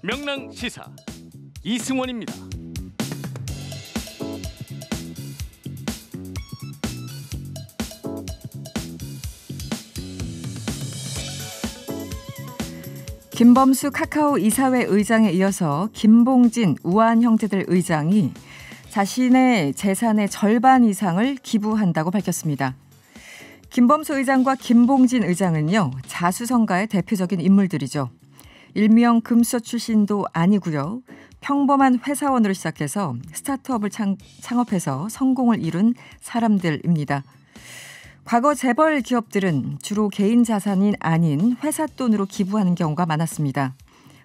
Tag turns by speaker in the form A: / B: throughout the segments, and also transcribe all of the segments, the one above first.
A: 명랑시사 이승원입니다.
B: 김범수 카카오 이사회 의장에 이어서 김봉진 우한 형제들 의장이 자신의 재산의 절반 이상을 기부한다고 밝혔습니다. 김범수 의장과 김봉진 의장은요, 자수성가의 대표적인 인물들이죠. 일명 금수저 출신도 아니고요. 평범한 회사원으로 시작해서 스타트업을 창업해서 성공을 이룬 사람들입니다. 과거 재벌 기업들은 주로 개인 자산이 아닌 회사 돈으로 기부하는 경우가 많았습니다.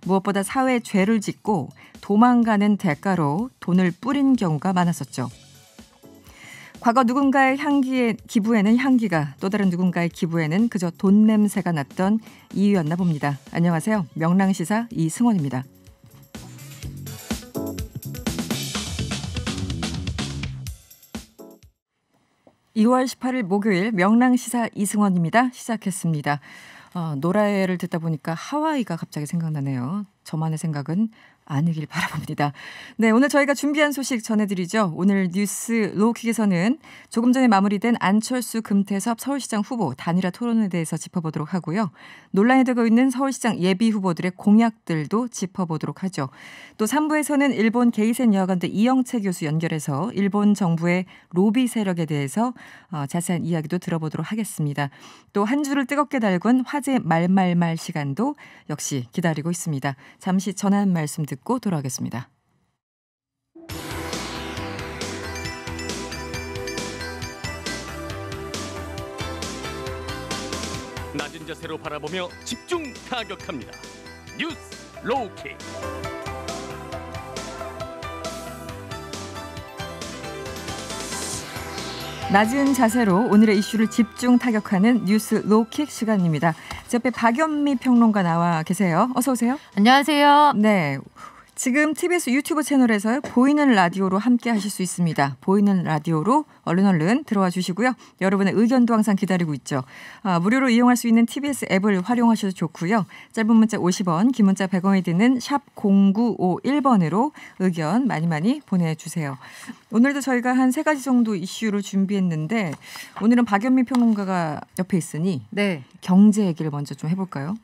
B: 무엇보다 사회에 죄를 짓고 도망가는 대가로 돈을 뿌린 경우가 많았었죠. 과거 누군가의 기부에는 향기가, 또 다른 누군가의 기부에는 그저 돈 냄새가 났던 이유였나 봅니다. 안녕하세요. 명랑시사 이승원입니다. 2월 18일 목요일 명랑시사 이승원입니다. 시작했습니다. 노래를 듣다 보니까 하와이가 갑자기 생각나네요. 저만의 생각은 아니길 바라봅니다. 네, 오늘 저희가 준비한 소식 전해드리죠. 오늘 뉴스 로우킥에서는 조금 전에 마무리된 안철수 금태섭 서울시장 후보 단일화 토론에 대해서 짚어보도록 하고요. 논란이 되고 있는 서울시장 예비 후보들의 공약들도 짚어보도록 하죠. 또 3부에서는 일본 게이센 여학원대 이영채 교수 연결해서 일본 정부의 로비 세력에 대해서 자세한 이야기도 들어보도록 하겠습니다. 또 한 주를 뜨겁게 달군 화제 말말말 시간도 역시 기다리고 있습니다. 잠시 전화 한 말씀 듣고 돌아오겠습니다.
A: 낮은 자세로 바라보며 집중 타격합니다. 뉴스 로우킥.
B: 낮은 자세로 오늘의 이슈를 집중 타격하는 뉴스 로우킥 시간입니다. 제 옆에 박연미 평론가 나와 계세요. 어서 오세요.
C: 안녕하세요.
B: 네. 지금 TBS 유튜브 채널에서 보이는 라디오로 함께 하실 수 있습니다. 보이는 라디오로 얼른 들어와 주시고요. 여러분의 의견도 항상 기다리고 있죠. 무료로 이용할 수 있는 TBS 앱을 활용하셔도 좋고요. 짧은 문자 50원, 긴 문자 100원이 드는 샵 0951번으로 의견 많이 보내주세요. 오늘도 저희가 한 3가지 정도 이슈를 준비했는데 오늘은 박연미 평론가가 옆에 있으니
C: 네.
B: 경제 얘기를 먼저 좀 해볼까요?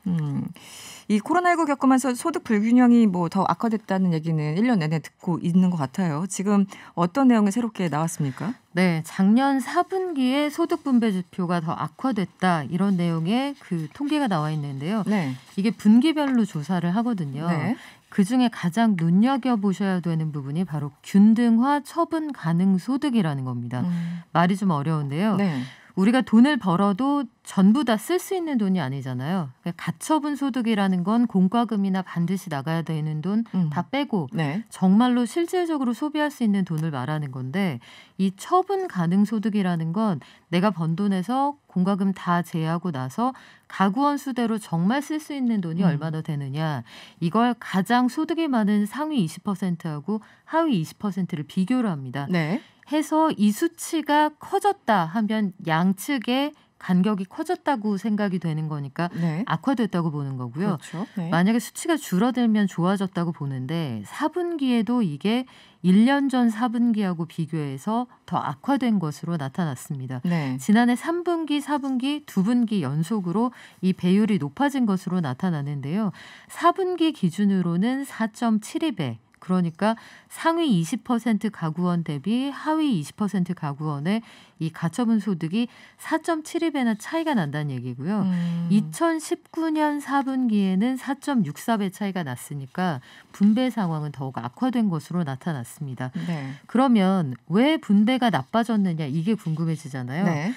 B: 이 코로나19 겪으면서 소득 불균형이 더 악화됐다는 얘기는 1년 내내 듣고 있는 것 같아요. 지금 어떤 내용이 새롭게 나왔습니까?
C: 네, 작년 4분기에 소득 분배 지표가 더 악화됐다, 이런 내용의 그 통계가 나와 있는데요.
B: 네.
C: 이게 분기별로 조사를 하거든요.
B: 네.
C: 그중에 가장 눈여겨보셔야 되는 부분이 바로 균등화 처분 가능 소득이라는 겁니다. 말이 좀 어려운데요.
B: 네.
C: 우리가 돈을 벌어도 전부 다 쓸 수 있는 돈이 아니잖아요. 그러니까 가처분 소득이라는 건 공과금이나 반드시 나가야 되는 돈 다 빼고
B: 네.
C: 정말로 실질적으로 소비할 수 있는 돈을 말하는 건데, 이 처분 가능 소득이라는 건 내가 번 돈에서 공과금 다 제외하고 나서 가구원 수대로 정말 쓸 수 있는 돈이 얼마나 되느냐, 이걸 가장 소득이 많은 상위 20%하고 하위 20%를 비교를 합니다.
B: 네.
C: 해서 이 수치가 커졌다 하면 양측의 간격이 커졌다고 생각이 되는 거니까
B: 네.
C: 악화됐다고 보는 거고요.
B: 그렇죠. 네.
C: 만약에 수치가 줄어들면 좋아졌다고 보는데 4분기에도 이게 1년 전 4분기하고 비교해서 더 악화된 것으로 나타났습니다.
B: 네.
C: 지난해 3분기, 4분기, 2분기 연속으로 이 배율이 높아진 것으로 나타나는데요. 4분기 기준으로는 4.72배. 그러니까 상위 20% 가구원 대비 하위 20% 가구원의 이 가처분 소득이 4.72배나 차이가 난다는 얘기고요. 2019년 4분기에는 4.64배 차이가 났으니까 분배 상황은 더욱 악화된 것으로 나타났습니다.
B: 네.
C: 그러면 왜 분배가 나빠졌느냐, 이게 궁금해지잖아요.
B: 네.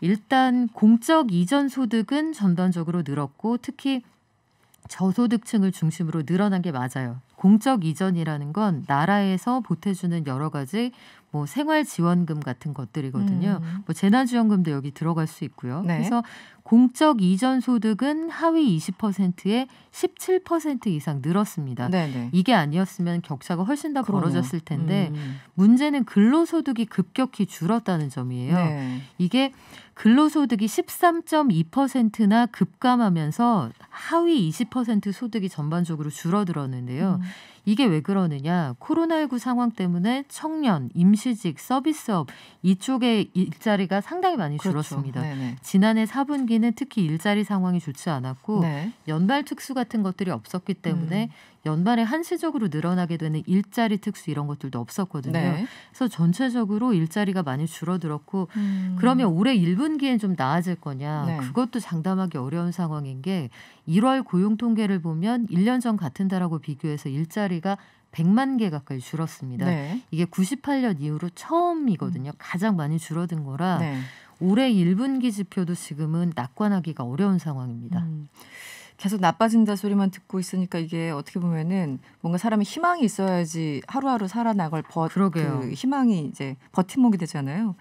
C: 일단 공적 이전 소득은 전반적으로 늘었고 특히 저소득층을 중심으로 늘어난 게 맞아요. 공적 이전이라는 건 나라에서 보태주는 여러 가지 뭐 생활지원금 같은 것들이거든요. 뭐 재난지원금도 여기 들어갈 수 있고요.
B: 네.
C: 그래서 공적 이전 소득은 하위 20%에 17% 이상 늘었습니다.
B: 네네.
C: 이게 아니었으면 격차가 훨씬 더
B: 그러네요.
C: 벌어졌을 텐데 문제는 근로소득이 급격히 줄었다는 점이에요.
B: 네.
C: 이게 근로소득이 13.2%나 급감하면서 하위 20% 소득이 전반적으로 줄어들었는데요. 이게 왜 그러느냐? 코로나19 상황 때문에 청년, 임시직, 서비스업 이쪽의 일자리가 상당히 많이
B: 그렇죠.
C: 줄었습니다.
B: 네네.
C: 지난해 4분기는 특히 일자리 상황이 좋지 않았고
B: 네.
C: 연말 특수 같은 것들이 없었기 때문에 연말에 한시적으로 늘어나게 되는 일자리 특수 이런 것들도 없었거든요.
B: 네.
C: 그래서 전체적으로 일자리가 많이 줄어들었고 그러면 올해 1분기엔 좀 나아질 거냐?
B: 네.
C: 그것도 장담하기 어려운 상황인 게 1월 고용 통계를 보면 1년 전 같은 달하고 비교해서 일자리가 100만 개 가까이 줄었습니다.
B: 네.
C: 이게 98년 이후로 처음이거든요. 가장 많이 줄어든 거라
B: 네.
C: 올해 1분기 지표도 지금은 낙관하기가 어려운 상황입니다.
B: 계속 나빠진다 소리만 듣고 있으니까 이게 어떻게 보면은 뭔가 사람이 희망이 있어야지 하루하루 살아나갈
C: 그러게요.
B: 그 희망이 이제 버팀목이 되잖아요.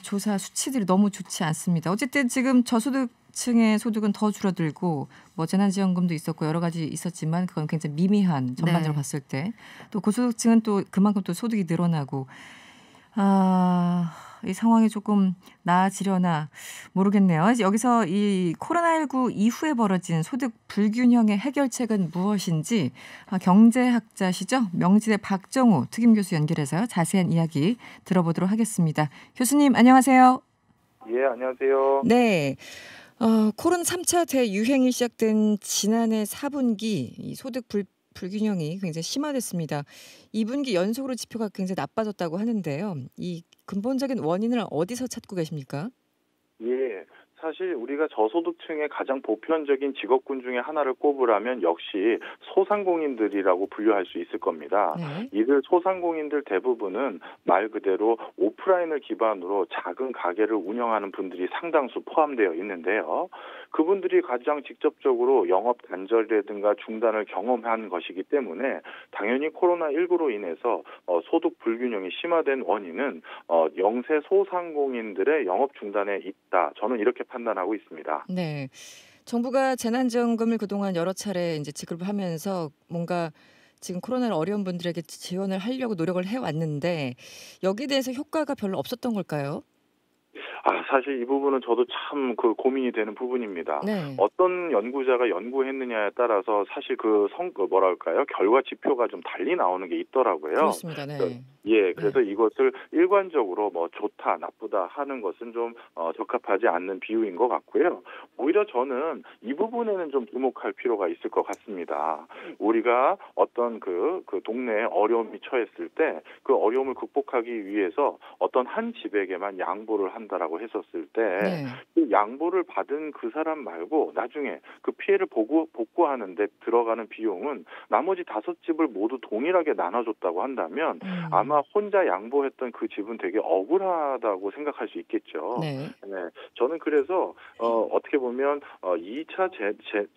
B: 조사 수치들이 너무 좋지 않습니다. 어쨌든 지금 저소득층의 소득은 더 줄어들고 뭐 재난지원금도 있었고 여러 가지 있었지만 그건 굉장히 미미한 전반적으로
C: 네.
B: 봤을 때 또 고소득층은 또 그만큼 또 소득이 늘어나고 이 상황이 조금 나아지려나 모르겠네요. 여기서 이 코로나19 이후에 벌어진 소득 불균형의 해결책은 무엇인지 경제학자시죠? 명지대 박정우 특임 교수 연결해서 자세한 이야기 들어보도록 하겠습니다. 교수님 안녕하세요.
D: 예, 안녕하세요.
B: 네. 코로나 3차 대유행이 시작된 지난해 4분기 이 소득 불균형이 굉장히 심화됐습니다. 2분기 연속으로 지표가 굉장히 나빠졌다고 하는데요. 이 근본적인 원인을 어디서 찾고 계십니까?
D: 예, 사실 우리가 저소득층의 가장 보편적인 직업군 중에 하나를 꼽으라면 역시 소상공인들이라고 분류할 수 있을 겁니다.
B: 네.
D: 이들 소상공인들 대부분은 말 그대로 오프라인을 기반으로 작은 가게를 운영하는 분들이 상당수 포함되어 있는데요. 그분들이 가장 직접적으로 영업 단절이라든가 중단을 경험한 것이기 때문에 당연히 코로나19로 인해서 소득 불균형이 심화된 원인은 영세 소상공인들의 영업 중단에 있다. 저는 이렇게 판단하고 있습니다.
B: 네. 정부가 재난지원금을 그동안 여러 차례 이제 지급을 하면서 뭔가 지금 코로나를 어려운 분들에게 지원을 하려고 노력을 해왔는데 여기에 대해서 효과가 별로 없었던 걸까요?
D: 사실 이 부분은 저도 참 고민이 되는 부분입니다.
B: 네.
D: 어떤 연구자가 연구했느냐에 따라서 사실 뭐랄까요? 결과 지표가 좀 달리 나오는 게 있더라고요.
B: 그렇습니다. 네.
D: 예, 그래서 이것을 일관적으로 뭐 좋다, 나쁘다 하는 것은 좀 적합하지 않는 비유인 것 같고요. 오히려 저는 이 부분에는 좀 주목할 필요가 있을 것 같습니다. 우리가 어떤 그 동네에 어려움이 처했을 때 그 어려움을 극복하기 위해서 어떤 한 집에게만 양보를 한다라고 했었을 때
B: 네.
D: 그 양보를 받은 그 사람 말고 나중에 그 피해를 복구하는데 들어가는 비용은 나머지 5집을 모두 동일하게 나눠줬다고 한다면 아마 혼자 양보했던 그 집은 되게 억울하다고 생각할 수 있겠죠.
B: 네.
D: 네, 저는 그래서 어떻게 보면 2차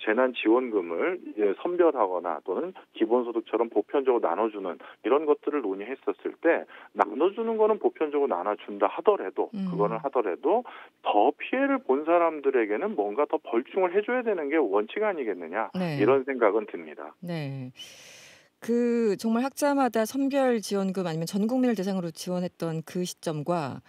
D: 재난지원금을 선별하거나 또는 기본소득처럼 보편적으로 나눠주는 이런 것들을 논의했었을 때 나눠주는 거는 보편적으로 나눠준다 하더라도 그거는 하더라도 더 피해를 본 사람들에게는 뭔가 더 벌충을 해줘야 되는 게 원칙 아니겠느냐
B: 네.
D: 이런 생각은 듭니다.
B: 네. 정말 학자마다 선별 지원금 아니면 전 국민을 대상으로 지원했던 그 시점과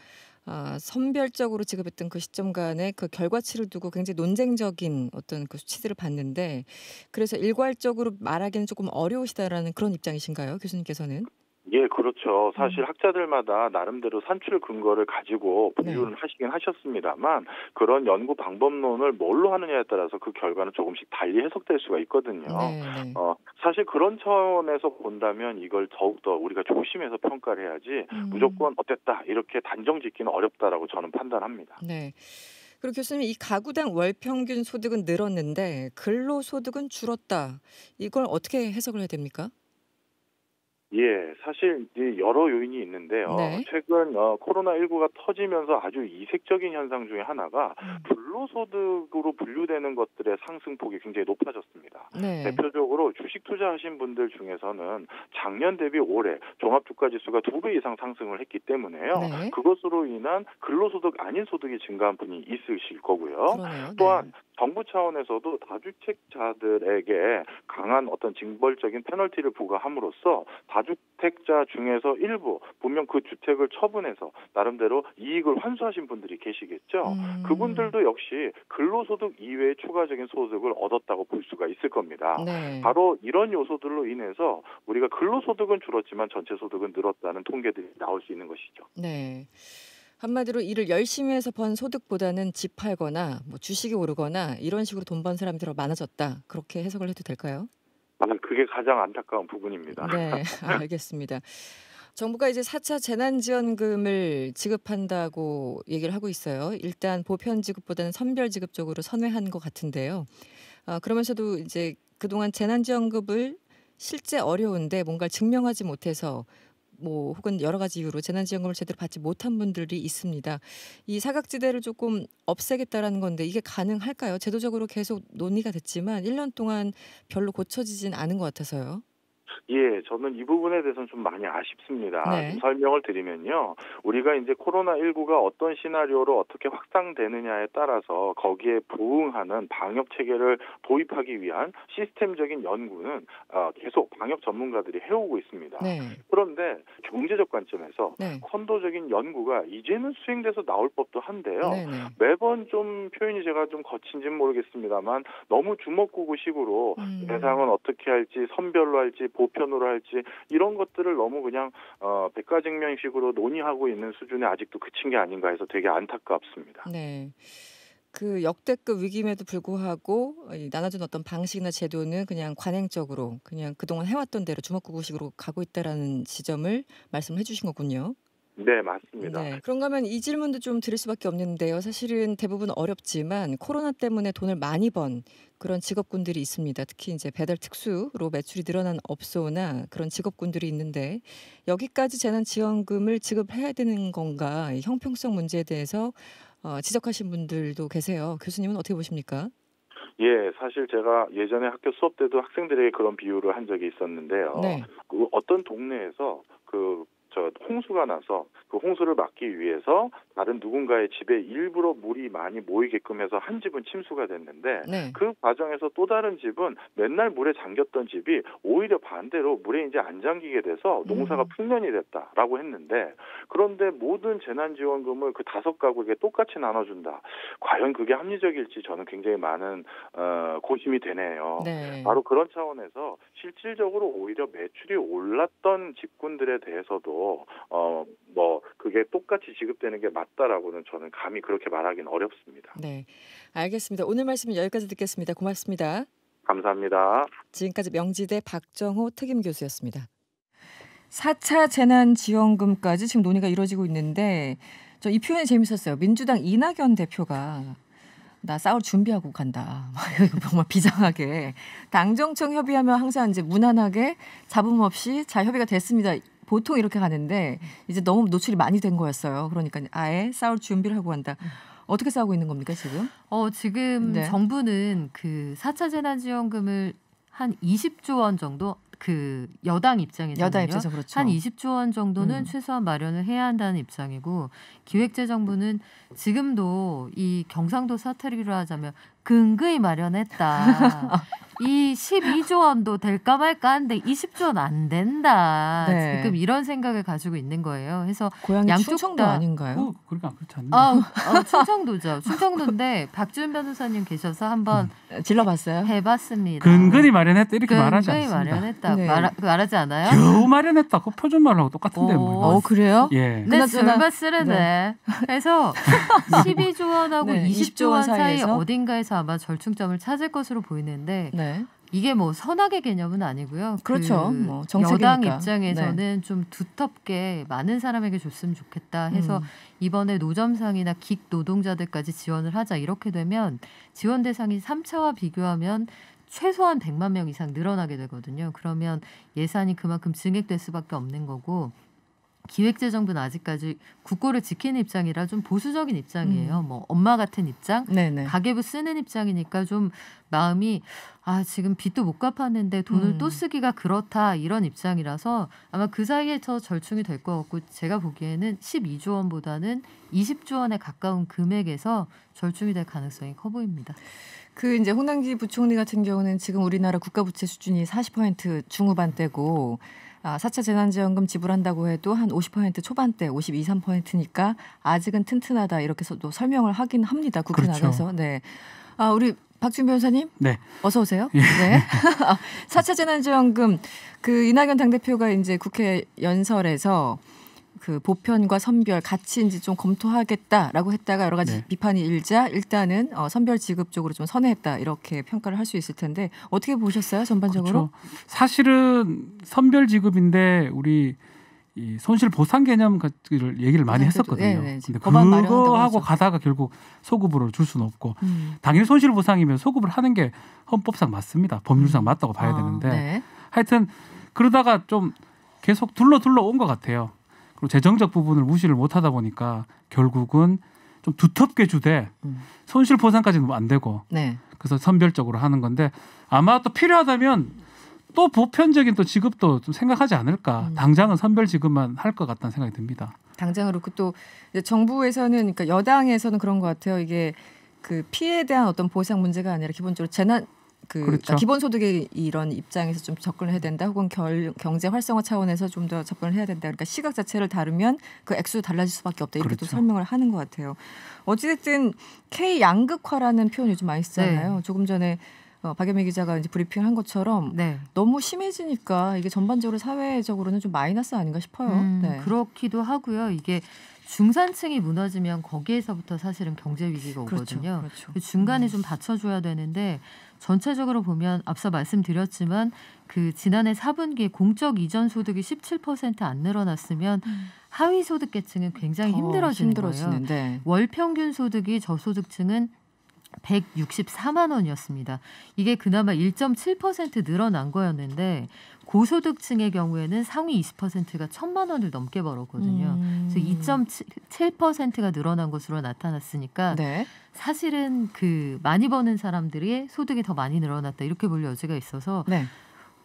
B: 선별적으로 지급했던 그 시점 간의 그 결과치를 두고 굉장히 논쟁적인 어떤 그 수치들을 봤는데 그래서 일괄적으로 말하기는 조금 어려우시다라는 그런 입장이신가요, 교수님께서는?
D: 예, 그렇죠. 사실 학자들마다 나름대로 산출 근거를 가지고 분류를 하시긴 하셨습니다만 그런 연구 방법론을 뭘로 하느냐에 따라서 그 결과는 조금씩 달리 해석될 수가 있거든요.
B: 네, 네.
D: 사실 그런 차원에서 본다면 이걸 더욱더 우리가 조심해서 평가를 해야지 무조건 어땠다 이렇게 단정 짓기는 어렵다라고 저는 판단합니다.
B: 네. 그리고 교수님 이 가구당 월 평균 소득은 늘었는데 근로소득은 줄었다. 이걸 어떻게 해석을 해야 됩니까?
D: 예, 사실 이제 여러 요인이 있는데요.
B: 네.
D: 최근 코로나19가 터지면서 아주 이색적인 현상 중에 하나가 불로소득으로 분류되는 것들의 상승폭이 굉장히 높아졌습니다.
B: 네.
D: 대표적으로 주식 투자하신 분들 중에서는 작년 대비 올해 종합주가지수가 2배 이상 상승을 했기 때문에요.
B: 네.
D: 그것으로 인한 근로소득 아닌 소득이 증가한 분이 있으실 거고요.
B: 그러네요.
D: 또한 정부 차원에서도 다주택자들에게 강한 어떤 징벌적인 페널티를 부과함으로써 다주택자 중에서 일부 분명 그 주택을 처분해서 나름대로 이익을 환수하신 분들이 계시겠죠. 그분들도 역시 근로소득 이외의 추가적인 소득을 얻었다고 볼 수가 있을 겁니다.
B: 네.
D: 바로 이런 요소들로 인해서 우리가 근로소득은 줄었지만 전체 소득은 늘었다는 통계들이 나올 수 있는 것이죠.
B: 네. 한마디로 일을 열심히 해서 번 소득보다는 집 팔거나 뭐 주식이 오르거나 이런 식으로 돈 번 사람들이 더 많아졌다. 그렇게 해석을 해도 될까요?
D: 그게 가장 안타까운 부분입니다.
B: 네, 알겠습니다. 정부가 이제 4차 재난지원금을 지급한다고 얘기를 하고 있어요. 일단 보편 지급보다는 선별 지급 쪽으로 선회한 것 같은데요. 그러면서도 이제 그동안 재난지원금을 실제 어려운데 뭔가 증명하지 못해서 뭐 혹은 여러 가지 이유로 재난지원금을 제대로 받지 못한 분들이 있습니다. 이 사각지대를 조금 없애겠다라는 건데 이게 가능할까요? 제도적으로 계속 논의가 됐지만 1년 동안 별로 고쳐지진 않은 것 같아서요.
D: 예, 저는 이 부분에 대해서는 좀 많이 아쉽습니다.
B: 네.
D: 좀 설명을 드리면요. 우리가 이제 코로나19가 어떤 시나리오로 어떻게 확산되느냐에 따라서 거기에 부응하는 방역 체계를 도입하기 위한 시스템적인 연구는 계속 방역 전문가들이 해오고 있습니다.
B: 네.
D: 그런데 경제적 관점에서
B: 네.
D: 선도적인 연구가 이제는 수행돼서 나올 법도 한데요.
B: 네. 네.
D: 매번 좀 표현이 제가 좀 거친지는 모르겠습니다만 너무 주먹구구식으로 대상은 어떻게 할지 선별로 할지 보편으로 할지 이런 것들을 너무 그냥 백가쟁명식으로 논의하고 있는 수준에 아직도 그친 게 아닌가 해서 되게 안타깝습니다.
B: 네. 그 역대급 위기임에도 불구하고 이 나눠준 어떤 방식이나 제도는 그냥 관행적으로 그냥 그동안 해왔던 대로 주먹구구식으로 가고 있다라는 지점을 말씀을 해주신 거군요.
D: 네, 맞습니다.
B: 네. 그런가 하면 이 질문도 좀 드릴 수밖에 없는데요. 사실은 대부분 어렵지만 코로나 때문에 돈을 많이 번 그런 직업군들이 있습니다. 특히 이제 배달 특수로 매출이 늘어난 업소나 그런 직업군들이 있는데 여기까지 재난지원금을 지급해야 되는 건가 이 형평성 문제에 대해서 지적하신 분들도 계세요. 교수님은 어떻게 보십니까?
D: 예, 사실 제가 예전에 학교 수업 때도 학생들에게 그런 비유를 한 적이 있었는데요.
B: 네.
D: 그 어떤 동네에서 홍수가 나서 그 홍수를 막기 위해서 다른 누군가의 집에 일부러 물이 많이 모이게끔 해서 한 집은 침수가 됐는데
B: 네.
D: 그 과정에서 또 다른 집은 맨날 물에 잠겼던 집이 오히려 반대로 물에 이제 안 잠기게 돼서 농사가 풍년이 됐다라고 했는데 그런데 모든 재난지원금을 그 5가구에게 똑같이 나눠준다. 과연 그게 합리적일지 저는 굉장히 많은 고심이 되네요.
B: 네.
D: 바로 그런 차원에서 실질적으로 오히려 매출이 올랐던 집군들에 대해서도 그게 똑같이 지급되는 게 맞다라고는 저는 감히 그렇게 말하기는 어렵습니다.
B: 네. 알겠습니다. 오늘 말씀은 여기까지 듣겠습니다. 고맙습니다.
D: 감사합니다.
B: 지금까지 명지대 박정호 특임 교수였습니다. 4차 재난지원금까지 지금 논의가 이루어지고 있는데 저 이 표현이 재밌었어요. 민주당 이낙연 대표가 나 싸울 준비하고 간다. 이거 정말 비장하게 당정청 협의하면 항상 이제 무난하게 잡음 없이 잘 협의가 됐습니다. 보통 이렇게 가는데 이제 너무 노출이 많이 된 거였어요. 그러니까 아예 싸울 준비를 하고 간다. 어떻게 싸우고 있는 겁니까 지금?
C: 지금
B: 네.
C: 정부는 그 4차 재난지원금을 한 20조 원 정도 그 여당 입장에서는요.
B: 여당 입장에서 그렇죠.
C: 한 20조 원 정도는 최소한 마련을 해야 한다는 입장이고 기획재정부는 지금도 이 경상도 사투리로 하자면 근거히 마련했다. 이 12조 원도 될까 말까 하는데 20조 원 안 된다.
B: 네.
C: 지금 이런 생각을 가지고 있는 거예요. 그래서
B: 고향이
C: 양쪽
B: 충청도
C: 다-
B: 아닌가요?
E: 그러니까 그렇지 않나요?
C: 충청도죠. 충청도인데 박준 변호사님 계셔서 한번
B: 질러봤어요?
C: 해봤습니다.
E: 근근히 마련했다 이렇게 말하지
C: 근거히
E: 않습니다.
C: 마련했다.
B: 네.
C: 말하지 않아요?
E: 겨우 마련했다. 그 표준말하고 똑같은데
C: 오.
E: 뭐.
B: 그래요?
E: 예.
C: 네,
B: 그나저나-
C: 설마 쓰르네. 그래서 12조 원하고
B: 네,
C: 20조 원 사이
B: 사이에서?
C: 어딘가에서 아마 절충점을 찾을 것으로 보이는데
B: 네.
C: 이게 뭐 선악의 개념은 아니고요.
B: 그렇죠.
C: 그
B: 뭐 정책이니까.
C: 여당 입장에서는 좀 두텁게 많은 사람에게 줬으면 좋겠다 해서 이번에 노점상이나 긱 노동자들까지 지원을 하자 이렇게 되면 지원 대상이 3차와 비교하면 최소한 100만 명 이상 늘어나게 되거든요. 그러면 예산이 그만큼 증액될 수밖에 없는 거고 기획재정부는 아직까지 국고를 지키는 입장이라 좀 보수적인 입장이에요. 뭐 엄마 같은 입장,
B: 네네.
C: 가계부 쓰는 입장이니까 좀 마음이 지금 빚도 못 갚았는데 돈을 또 쓰기가 그렇다 이런 입장이라서 아마 그 사이에서 절충이 될 것 같고 제가 보기에는 12조 원보다는 20조 원에 가까운 금액에서 절충이 될 가능성이 커 보입니다.
B: 그 이제 홍남기 부총리 같은 경우는 지금 우리나라 국가 부채 수준이 40% 중후반대고 4차 재난지원금 지불한다고 해도 한 50% 초반대, 52, 3%니까 아직은 튼튼하다 이렇게도 설명을 하긴 합니다. 국회
E: 그렇죠.
B: 나가서. 네. 우리 박준 변호사님,
E: 네.
B: 어서 오세요.
E: 예.
B: 네. 4차 재난지원금 그 이낙연 당대표가 이제 국회 연설에서 그 보편과 선별 같이 이제 좀 검토하겠다라고 했다가 여러 가지
E: 네.
B: 비판이 일자 일단은 선별 지급 쪽으로 좀 선회했다 이렇게 평가를 할 수 있을 텐데 어떻게 보셨어요 전반적으로?
E: 그렇죠. 사실은 선별 지급인데 우리 이 손실 보상 개념을 얘기를 많이 했었거든요.
B: 네,
E: 근데
B: 법안 마련한다고
E: 그거하고
B: 하죠.
E: 가다가 결국 소급으로 줄 수는 없고 당일 손실 보상이면 소급을 하는 게 헌법상 맞습니다. 법률상 맞다고 봐야 되는데
B: 네.
E: 하여튼 그러다가 좀 계속 둘러 온 것 같아요. 그리고 재정적 부분을 무시를 못하다 보니까 결국은 좀 두텁게 주되 손실 보상까지는 안 되고
B: 네.
E: 그래서 선별적으로 하는 건데 아마 또 필요하다면 또 보편적인 또 지급도 좀 생각하지 않을까. 당장은 선별 지급만 할 것 같다는 생각이 듭니다.
B: 당장으로 또 이제 정부에서는 그러니까 여당에서는 그런 것 같아요. 이게 그 피해에 대한 어떤 보상 문제가 아니라 기본적으로 재난
E: 그렇죠.
B: 그러니까 기본소득의 이런 입장에서 좀 접근을 해야 된다. 혹은 경제 활성화 차원에서 좀 더 접근을 해야 된다. 그러니까 시각 자체를 다르면 그 액수도 달라질 수밖에 없다. 이렇게 또
E: 그렇죠.
B: 설명을 하는 것 같아요. 어찌됐든 K 양극화라는 표현이 좀 많이 쓰잖아요.
C: 네.
B: 조금 전에 박연미 기자가 이제 브리핑을 한 것처럼
C: 네.
B: 너무 심해지니까 이게 전반적으로 사회적으로는 좀 마이너스 아닌가 싶어요. 네.
C: 그렇기도 하고요. 이게 중산층이 무너지면 거기에서부터 사실은 경제 위기가
B: 그렇죠.
C: 오거든요.
B: 그렇죠.
C: 그 중간에 좀 받쳐줘야 되는데 전체적으로 보면 앞서 말씀드렸지만 그 지난해 4분기에 공적 이전 소득이 17% 안 늘어났으면 하위 소득계층은 굉장히 힘들어지는 거예요.
B: 네.
C: 월 평균 소득이 저소득층은 164만 원이었습니다. 이게 그나마 1.7% 늘어난 거였는데 고소득층의 경우에는 상위 20%가 1,000만 원을 넘게 벌었거든요. 그래서 2.7%가 늘어난 것으로 나타났으니까
B: 네.
C: 사실은 그 많이 버는 사람들이 소득이 더 많이 늘어났다 이렇게 볼 여지가 있어서
B: 네.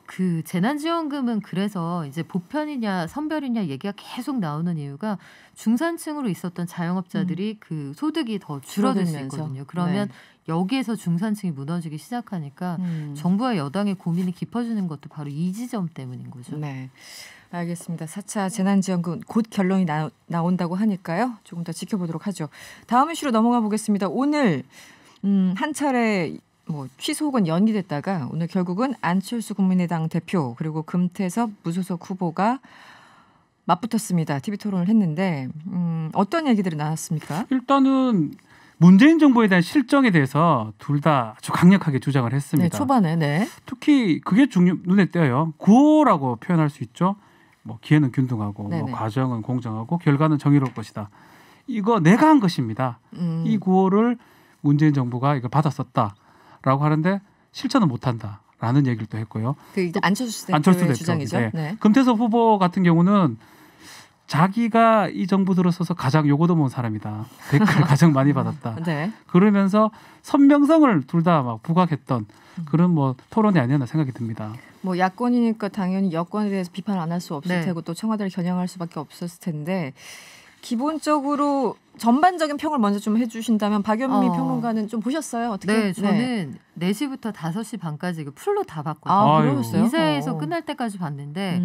C: 그 재난지원금은 그래서 이제 보편이냐 선별이냐 얘기가 계속 나오는 이유가 중산층으로 있었던 자영업자들이 그 소득이 더 줄어들 수
B: 줄어들면서.
C: 있거든요. 그러면 여기에서 중산층이 무너지기 시작하니까
B: 음.
C: 정부와 여당의 고민이 깊어지는 것도 바로 이 지점 때문인 거죠.
B: 네. 알겠습니다. 4차 재난지원금 곧 결론이 나온다고 하니까요. 조금 더 지켜보도록 하죠. 다음 이슈로 넘어가 보겠습니다. 오늘 한 차례 뭐 취소 혹은 연기됐다가 오늘 결국은 안철수 국민의당 대표 그리고 금태섭 무소속 후보가 맞붙었습니다. TV 토론을 했는데 어떤 얘기들이 나왔습니까?
E: 일단은 문재인 정부에 대한 실정에 대해서 둘 다 아주 강력하게 주장을 했습니다.
B: 네, 초반에 네.
E: 특히 그게 눈에 띄어요. 구호라고 표현할 수 있죠. 뭐 기회는 균등하고 뭐
B: 네네.
E: 과정은 공정하고 결과는 정의로울 것이다. 이거 내가 한 것입니다. 이 구호를 문재인 정부가 이걸 받았었다라고 하는데 실천은 못한다라는 얘기를 또 했고요.
B: 그 안철수
E: 안철수
B: 대표의
E: 대표.
B: 주장이죠.
E: 네.
B: 네.
E: 금태섭 후보 같은 경우는 자기가 이 정부 들어서서 가장 요거도 모은 사람이다. 댓글 가장 많이 받았다.
B: 네.
E: 그러면서 선명성을 둘 다 막 부각했던 그런 뭐 토론이 아니었나 생각이 듭니다.
B: 뭐 야권이니까 당연히 여권에 대해서 비판 안 할 수 없을
C: 네.
B: 테고 또 청와대를 겨냥할 수밖에 없었을 텐데 기본적으로 전반적인 평을 먼저 좀 해주신다면 박연미 평론가는 좀 보셨어요? 어떻게?
C: 네, 저는 4시부터 5시 반까지 이거 풀로 다 봤거든요.
B: 아,
E: 아유.
B: 그러셨어요?
C: 이사회에서 끝날 때까지 봤는데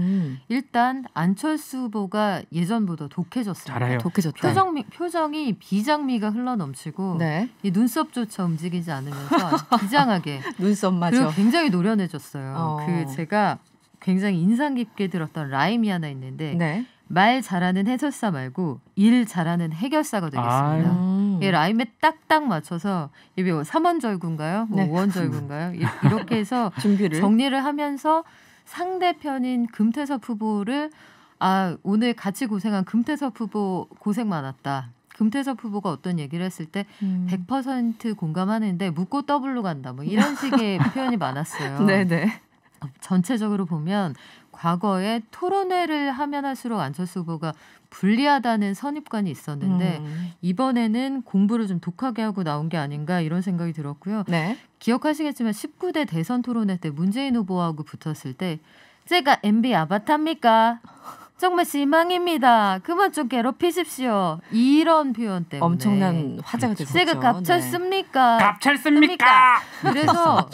C: 일단 안철수 후보가 예전보다 독해졌습니다.
E: 잘해요.
B: 독해졌다.
C: 표정이 비장미가 흘러넘치고
B: 네.
C: 이 눈썹조차 움직이지 않으면서 비장하게
B: 눈썹마저.
C: 그리고 굉장히 노련해졌어요.
B: 어.
C: 그 제가 굉장히 인상 깊게 들었던 라임이 하나 있는데
B: 네.
C: 말 잘하는 해설사 말고 일 잘하는 해결사가 되겠습니다. 이 라임에 딱딱 맞춰서 이게 3원절구인가요?
B: 네.
C: 5원절구인가요? 이렇게 해서
B: 준비를.
C: 정리를 하면서 상대편인 금태섭 후보를 오늘 같이 고생한 금태섭 후보 고생 많았다. 금태섭 후보가 어떤 얘기를 했을 때 100% 공감하는데 묻고 더블로 간다. 뭐 이런 식의 표현이 많았어요.
B: 네네.
C: 전체적으로 보면 과거에 토론회를 하면 할수록 안철수 후보가 불리하다는 선입관이 있었는데 이번에는 공부를 좀 독하게 하고 나온 게 아닌가 이런 생각이 들었고요.
B: 네.
C: 기억하시겠지만 19대 대선 토론회 때 문재인 후보하고 붙었을 때 제가 MB 아바타입니까? 정말 실망입니다. 그만 좀 괴롭히십시오. 이런 표현 때문에
B: 엄청난 화제가 됐었죠.
C: 제가 갑철습니까?
E: 갑철습니까?
C: 그래서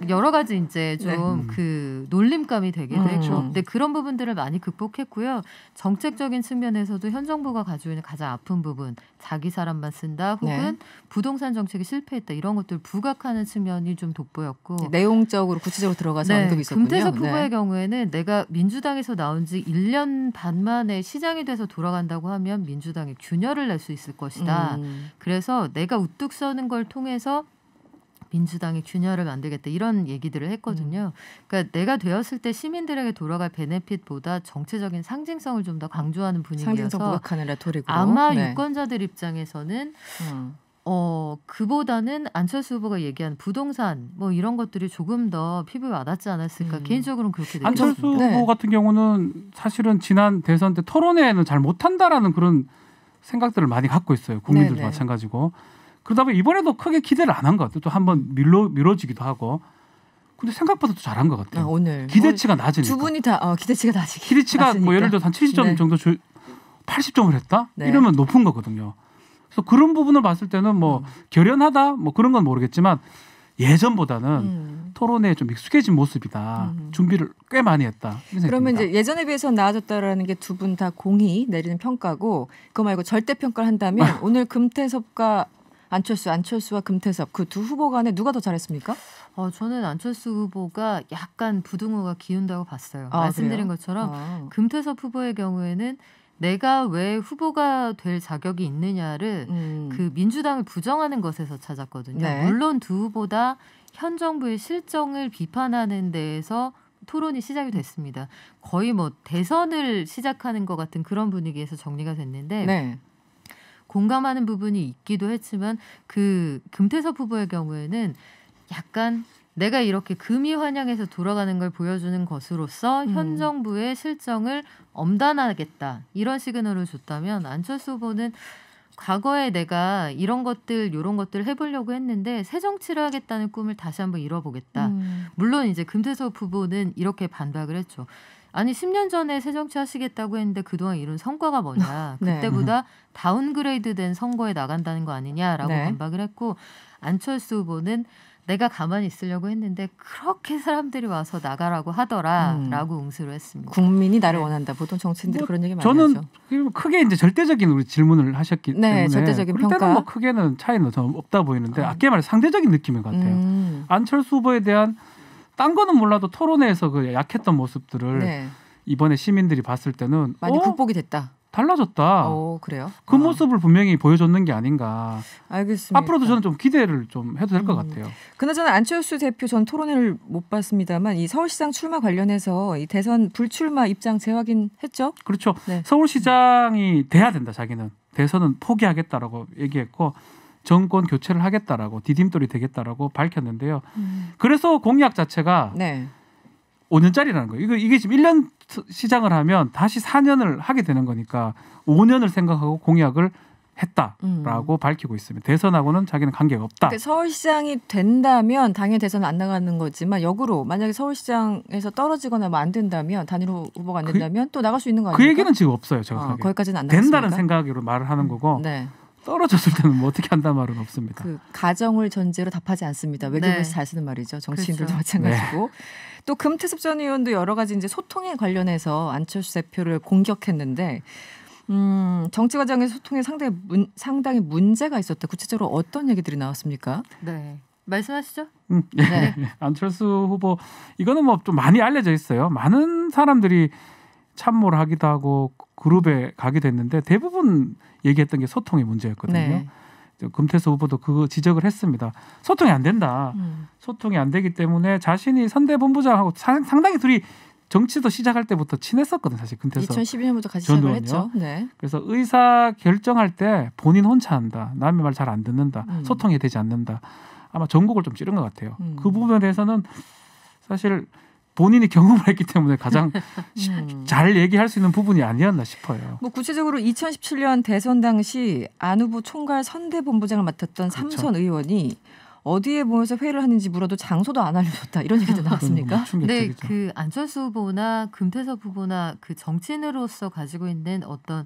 C: 여러 가지 이제 좀 그 놀림감이 되기도
B: 그렇죠.
C: 했고, 근데 그런 부분들을 많이 극복했고요. 정책적인 측면에서도 현 정부가 가지고 있는 가장 아픈 부분, 자기 사람만 쓴다, 혹은 부동산 정책이 실패했다 이런 것들 부각하는 측면이 좀 돋보였고,
B: 내용적으로 구체적으로 들어가서 언급이 있었군요.
C: 금태섭 후보의 경우에는 내가 민주당에서 나온 지 1년 반 만에 시장이 돼서 돌아간다고 하면 민주당에 균열을 낼 수 있을 것이다. 그래서 내가 우뚝 서는 걸 통해서 민주당의 균열을 만들겠다 이런 얘기들을 했거든요. 그러니까 내가 되었을 때 시민들에게 돌아갈 베네핏보다 정치적인 상징성을 좀 더 강조하는 분위기여서
B: 상징성 부각하는 레토릭으로
C: 아마 유권자들 입장에서는 그보다는 안철수 후보가 얘기한 부동산 뭐 이런 것들이 조금 더 피부에 와닿지 않았을까 개인적으로는 그렇게 느껴요.
E: 안철수 후보 같은 경우는 사실은 지난 대선 때 토론회는 잘 못한다라는 그런 생각들을 많이 갖고 있어요. 국민들도 마찬가지고. 그러다 보니 이번에도 크게 기대를 안 한 것 같아요. 또 한번 미뤄지기도 하고. 근데 생각보다 또 잘한 것 같아요.
B: 오늘
E: 기대치가 낮으니까.
B: 두 분이 다 기대치가 낮으니까.
E: 기대치가 뭐 예를 들어서 한 70점 정도 80점을 했다? 이러면 높은 거거든요. 그래서 그런 부분을 봤을 때는 뭐 결연하다 뭐 그런 건 모르겠지만 예전보다는 토론회에 좀 익숙해진 모습이다. 준비를 꽤 많이 했다.
B: 그러면 이제 예전에 비해서 나아졌다라는 게 두 분 다 공히 내리는 평가고, 그거 말고 절대 평가를 한다면 오늘 금태섭과 안철수와 금태섭 그 두 후보 간에 누가 더 잘했습니까?
C: 저는 안철수 후보가 약간 부등호가 기운다고 봤어요.
B: 아,
C: 말씀드린
B: 그래요?
C: 것처럼 금태섭 후보의 경우에는 내가 왜 후보가 될 자격이 있느냐를 그 민주당을 부정하는 것에서 찾았거든요.
B: 네.
C: 물론 두 후보 다 현 정부의 실정을 비판하는 데에서 토론이 시작이 됐습니다. 거의 뭐 대선을 시작하는 것 같은 그런 분위기에서 정리가 됐는데 공감하는 부분이 있기도 했지만 그 금태섭 후보의 경우에는 약간 내가 이렇게 금이 환영해서 돌아가는 걸 보여주는 것으로서 현 정부의 실정을 엄단하겠다 이런 시그널을 줬다면, 안철수 후보는 과거에 내가 이런 것들 요런 것들 해보려고 했는데 새 정치를 하겠다는 꿈을 다시 한번 이뤄보겠다. 물론 이제 금태섭 후보는 이렇게 반박을 했죠. 아니 10년 전에 새 정치 하시겠다고 했는데 그동안 이룬 성과가 뭐냐. 그때보다 다운그레이드된 선거에 나간다는 거 아니냐라고 반박을 했고, 안철수 후보는 내가 가만히 있으려고 했는데 그렇게 사람들이 와서 나가라고 하더라라고 응수를 했습니다.
B: 국민이 나를 원한다. 보통 정치인들이 그런 얘기 많이
E: 저는
B: 하죠.
E: 크게 이제 절대적인 우리 질문을 하셨기 때문에
B: 절대적인
E: 그럴 때는
B: 평가.
E: 뭐 크게는 차이는 더 없다 보이는데 아까 말해 상대적인 느낌인 것 같아요. 안철수 후보에 대한 딴 거는 몰라도 토론회에서 그 약했던 모습들을 이번에 시민들이 봤을 때는
B: 많이 극복이 됐다.
E: 달라졌다.
B: 그래요?
E: 그 모습을 분명히 보여줬는 게 아닌가.
B: 알겠습니다.
E: 앞으로도 저는 좀 기대를 좀 해도 될 것 같아요.
B: 그나저나 안철수 대표 전 토론회를 못 봤습니다만 이 서울시장 출마 관련해서 이 대선 불출마 입장 재확인했죠?
E: 그렇죠. 서울시장이 돼야 된다. 자기는 대선은 포기하겠다라고 얘기했고 정권 교체를 하겠다라고 디딤돌이 되겠다라고 밝혔는데요. 그래서 공약 자체가 5년짜리라는 거예요. 이게 지금 1년 시장을 하면 다시 4년을 하게 되는 거니까 5년을 생각하고 공약을 했다라고 밝히고 있습니다. 대선하고는 자기는 관계가 없다.
B: 그러니까 서울시장이 된다면 당연히 대선은 안 나가는 거지만 역으로 만약에 서울시장에서 떨어지거나 뭐 안 된다면 단일 후보가 안 된다면 또 나갈 수 있는 거 아닙니까?
E: 그 얘기는 지금 없어요. 정확하게.
B: 거기까지는 안 나갔습니까?
E: 된다는 생각으로 말을 하는 거고 떨어졌을 때는 뭐 어떻게 한다는 말은 없습니다.
B: 그 가정을 전제로 답하지 않습니다. 외교부에서 잘 쓰는 말이죠. 정치인들도 마찬가지고. 또 금태섭 전 의원도 여러 가지 이제 소통에 관련해서 안철수 대표를 공격했는데 정치 과정에서 소통에 상당히 문제가 있었다. 구체적으로 어떤 얘기들이 나왔습니까?
C: 말씀하시죠.
E: 안철수 후보 이거는 뭐 좀 많이 알려져 있어요. 많은 사람들이 참모를 하기도 하고 그룹에 가기도 했는데 대부분 얘기했던 게 소통의 문제였거든요. 금태섭 후보도 그 지적을 했습니다. 소통이 안 된다. 소통이 안 되기 때문에 자신이 선대본부장하고 상당히 둘이 정치도 시작할 때부터 친했었거든 사실 금태섭
B: 2012년부터 같이
E: 전
B: 시작을
E: 의원이요.
B: 했죠. 네.
E: 그래서 의사 결정할 때 본인 혼자 한다. 남의 말 잘 안 듣는다. 소통이 되지 않는다. 아마 전국을 좀 찌른 것 같아요. 그 부분에 대해서는 사실 본인이 경험을 했기 때문에 가장 잘 얘기할 수 있는 부분이 아니었나 싶어요.
B: 뭐 구체적으로 2017년 대선 당시 안 후보 총괄 선대본부장을 맡았던
E: 그렇죠.
B: 삼선 의원이 어디에 모여서 회의를 하는지 물어도 장소도 안 알려줬다. 이런 얘기도 나왔습니까?
C: 네, 그 안철수 후보나 금태섭 후보나 그 정치인으로서 가지고 있는 어떤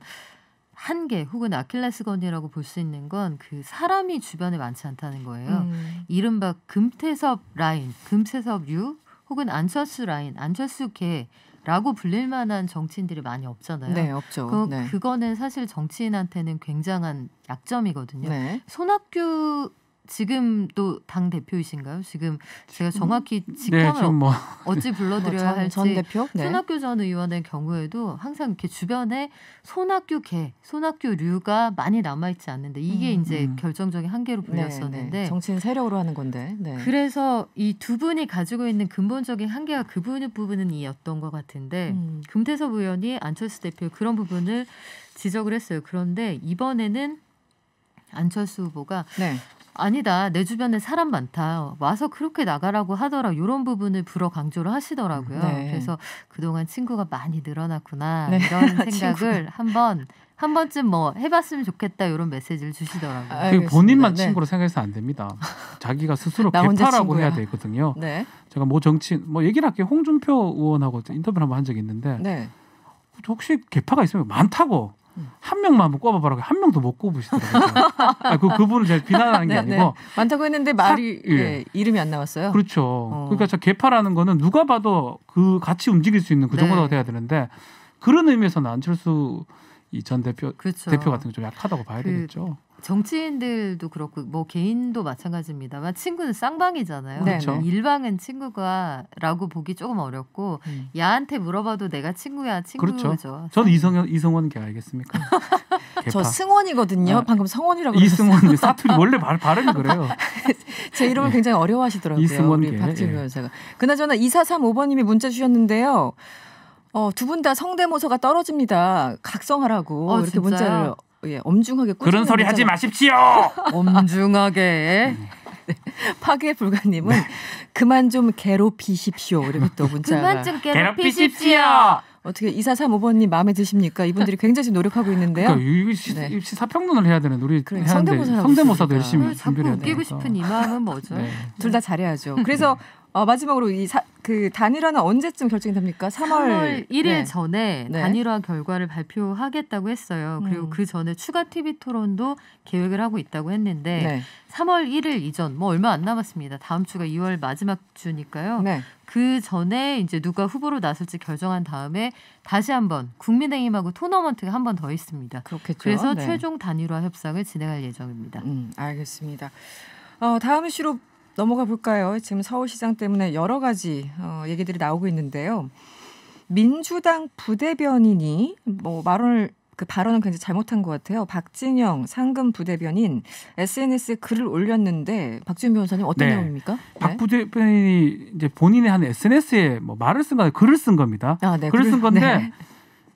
C: 한계 혹은 아킬레스건이라고 볼 수 있는 건 그 사람이 주변에 많지 않다는 거예요. 이른바 금태섭 라인, 금태섭 류 혹은 안철수 라인, 안철수계라고 불릴 만한 정치인들이 많이 없잖아요.
B: 네, 없죠. 네.
C: 그거는 사실 정치인한테는 굉장한 약점이거든요.
B: 네.
C: 손학규 지금도 당 대표이신가요? 지금 제가 정확히 직함을
E: 지금 뭐
C: 어찌 불러드려야 할지.
B: 전 대표? 네.
C: 손학규 전 의원의 경우에도 항상 이렇게 주변에 손학규계, 손학규류가 많이 남아있지 않는데 이게 이제 결정적인 한계로 불렸었는데
B: 네. 정치인 세력으로 하는 건데. 네.
C: 그래서 이 두 분이 가지고 있는 근본적인 한계가 그 부분은 이었던 것 같은데 금태섭 의원이 안철수 대표의 그런 부분을 지적을 했어요. 그런데 이번에는 안철수 후보가
B: 네.
C: 아니다. 내 주변에 사람 많다. 와서 그렇게 나가라고 하더라. 이런 부분을 불어 강조를 하시더라고요.
B: 네.
C: 그래서 그동안 친구가 많이 늘어났구나.
B: 네.
C: 이런 생각을 한 번쯤 뭐 해봤으면 좋겠다. 이런 메시지를 주시더라고요.
E: 본인만
B: 네.
E: 친구로 생각해서 안 됩니다. 자기가 스스로
B: 나 혼자
E: 개파라고
B: 친구야.
E: 해야 되거든요.
B: 네.
E: 제가 뭐 정치인 뭐 얘기를 할게요. 홍준표 의원하고 인터뷰를 한번 한 적이 있는데
B: 네.
E: 혹시 개파가 있으면 많다고 한 명만 한번 꼽아봐라. 한 명도 못 꼽으시더라고요. 그분을 제가 비난하는 게 아니고
B: 네. 많다고 했는데 말이 이름이 안 나왔어요.
E: 그렇죠. 그러니까 저 개파라는 거는 누가 봐도 그 같이 움직일 수 있는 그 정도가 돼야 되는데 그런 의미에서는 안철수 이 전 대표
C: 그렇죠.
E: 대표 같은 게 좀 약하다고 봐야 되겠죠.
C: 정치인들도 그렇고 뭐 개인도 마찬가지입니다만 친구는 쌍방이잖아요.
B: 그렇죠.
C: 일방은 친구가라고 보기 조금 어렵고 야한테 물어봐도 내가 친구야 친구죠.
E: 그렇죠. 저는 이성원계 알겠습니까?
B: 저 승원이거든요. 방금 성원이라고
E: 이승원 사투리 원래 발음이 그래요.
B: 제 이름을 굉장히 어려워하시더라고요.
E: 이승원계.
B: 우리 박지민 변호사가. 그나저나 2435번님이 문자 주셨는데요. 두 분 다 성대모사가 떨어집니다. 각성하라고 이렇게
C: 진짜요?
B: 문자를 엄중하게
E: 그런 소리 하지 마십시오.
C: 엄중하게.
B: 네. 파괴 불가님은 그만 좀 괴롭히십시오. 이렇게 또 문자가.
C: 그만 좀 괴롭히십시오.
B: 어떻게 2435번님 마음에 드십니까? 이분들이 굉장히 지금 노력하고 있는데요.
E: 그러니까 이 시사평론을 해야 되는 우리
B: 성대모사도
E: 열심히 준비를 해야
C: 자꾸 웃기고 싶은 이 마음은 뭐죠?
E: 네.
B: 둘 다 잘해야죠. 그래서 마지막으로 그 단일화는 언제쯤 결정이 됩니까? 3월
C: 1일 전에 단일화 결과를 발표하겠다고 했어요. 그리고 그 전에 추가 TV 토론도 계획을 하고 있다고 했는데 3월 1일 이전 뭐 얼마 안 남았습니다. 다음 주가 2월 마지막 주니까요. 그 전에 이제 누가 후보로 나설지 결정한 다음에 다시 한번 국민의힘하고 토너먼트가 한 번 더 있습니다.
B: 그렇겠죠.
C: 그래서 최종 단일화 협상을 진행할 예정입니다.
B: 알겠습니다. 다음 이슈로 넘어가 볼까요? 지금 서울시장 때문에 여러 가지 얘기들이 나오고 있는데요. 민주당 부대변인이 발언은 굉장히 잘못한 것 같아요. 박진영 상금 부대변인 SNS에 글을 올렸는데 박지민 변호사님 어떤 내용입니까?
E: 박 부대변인이 이제 본인의 한 SNS에 뭐 말을 쓴 거예요. 글을 쓴 겁니다. 글을 쓴 건데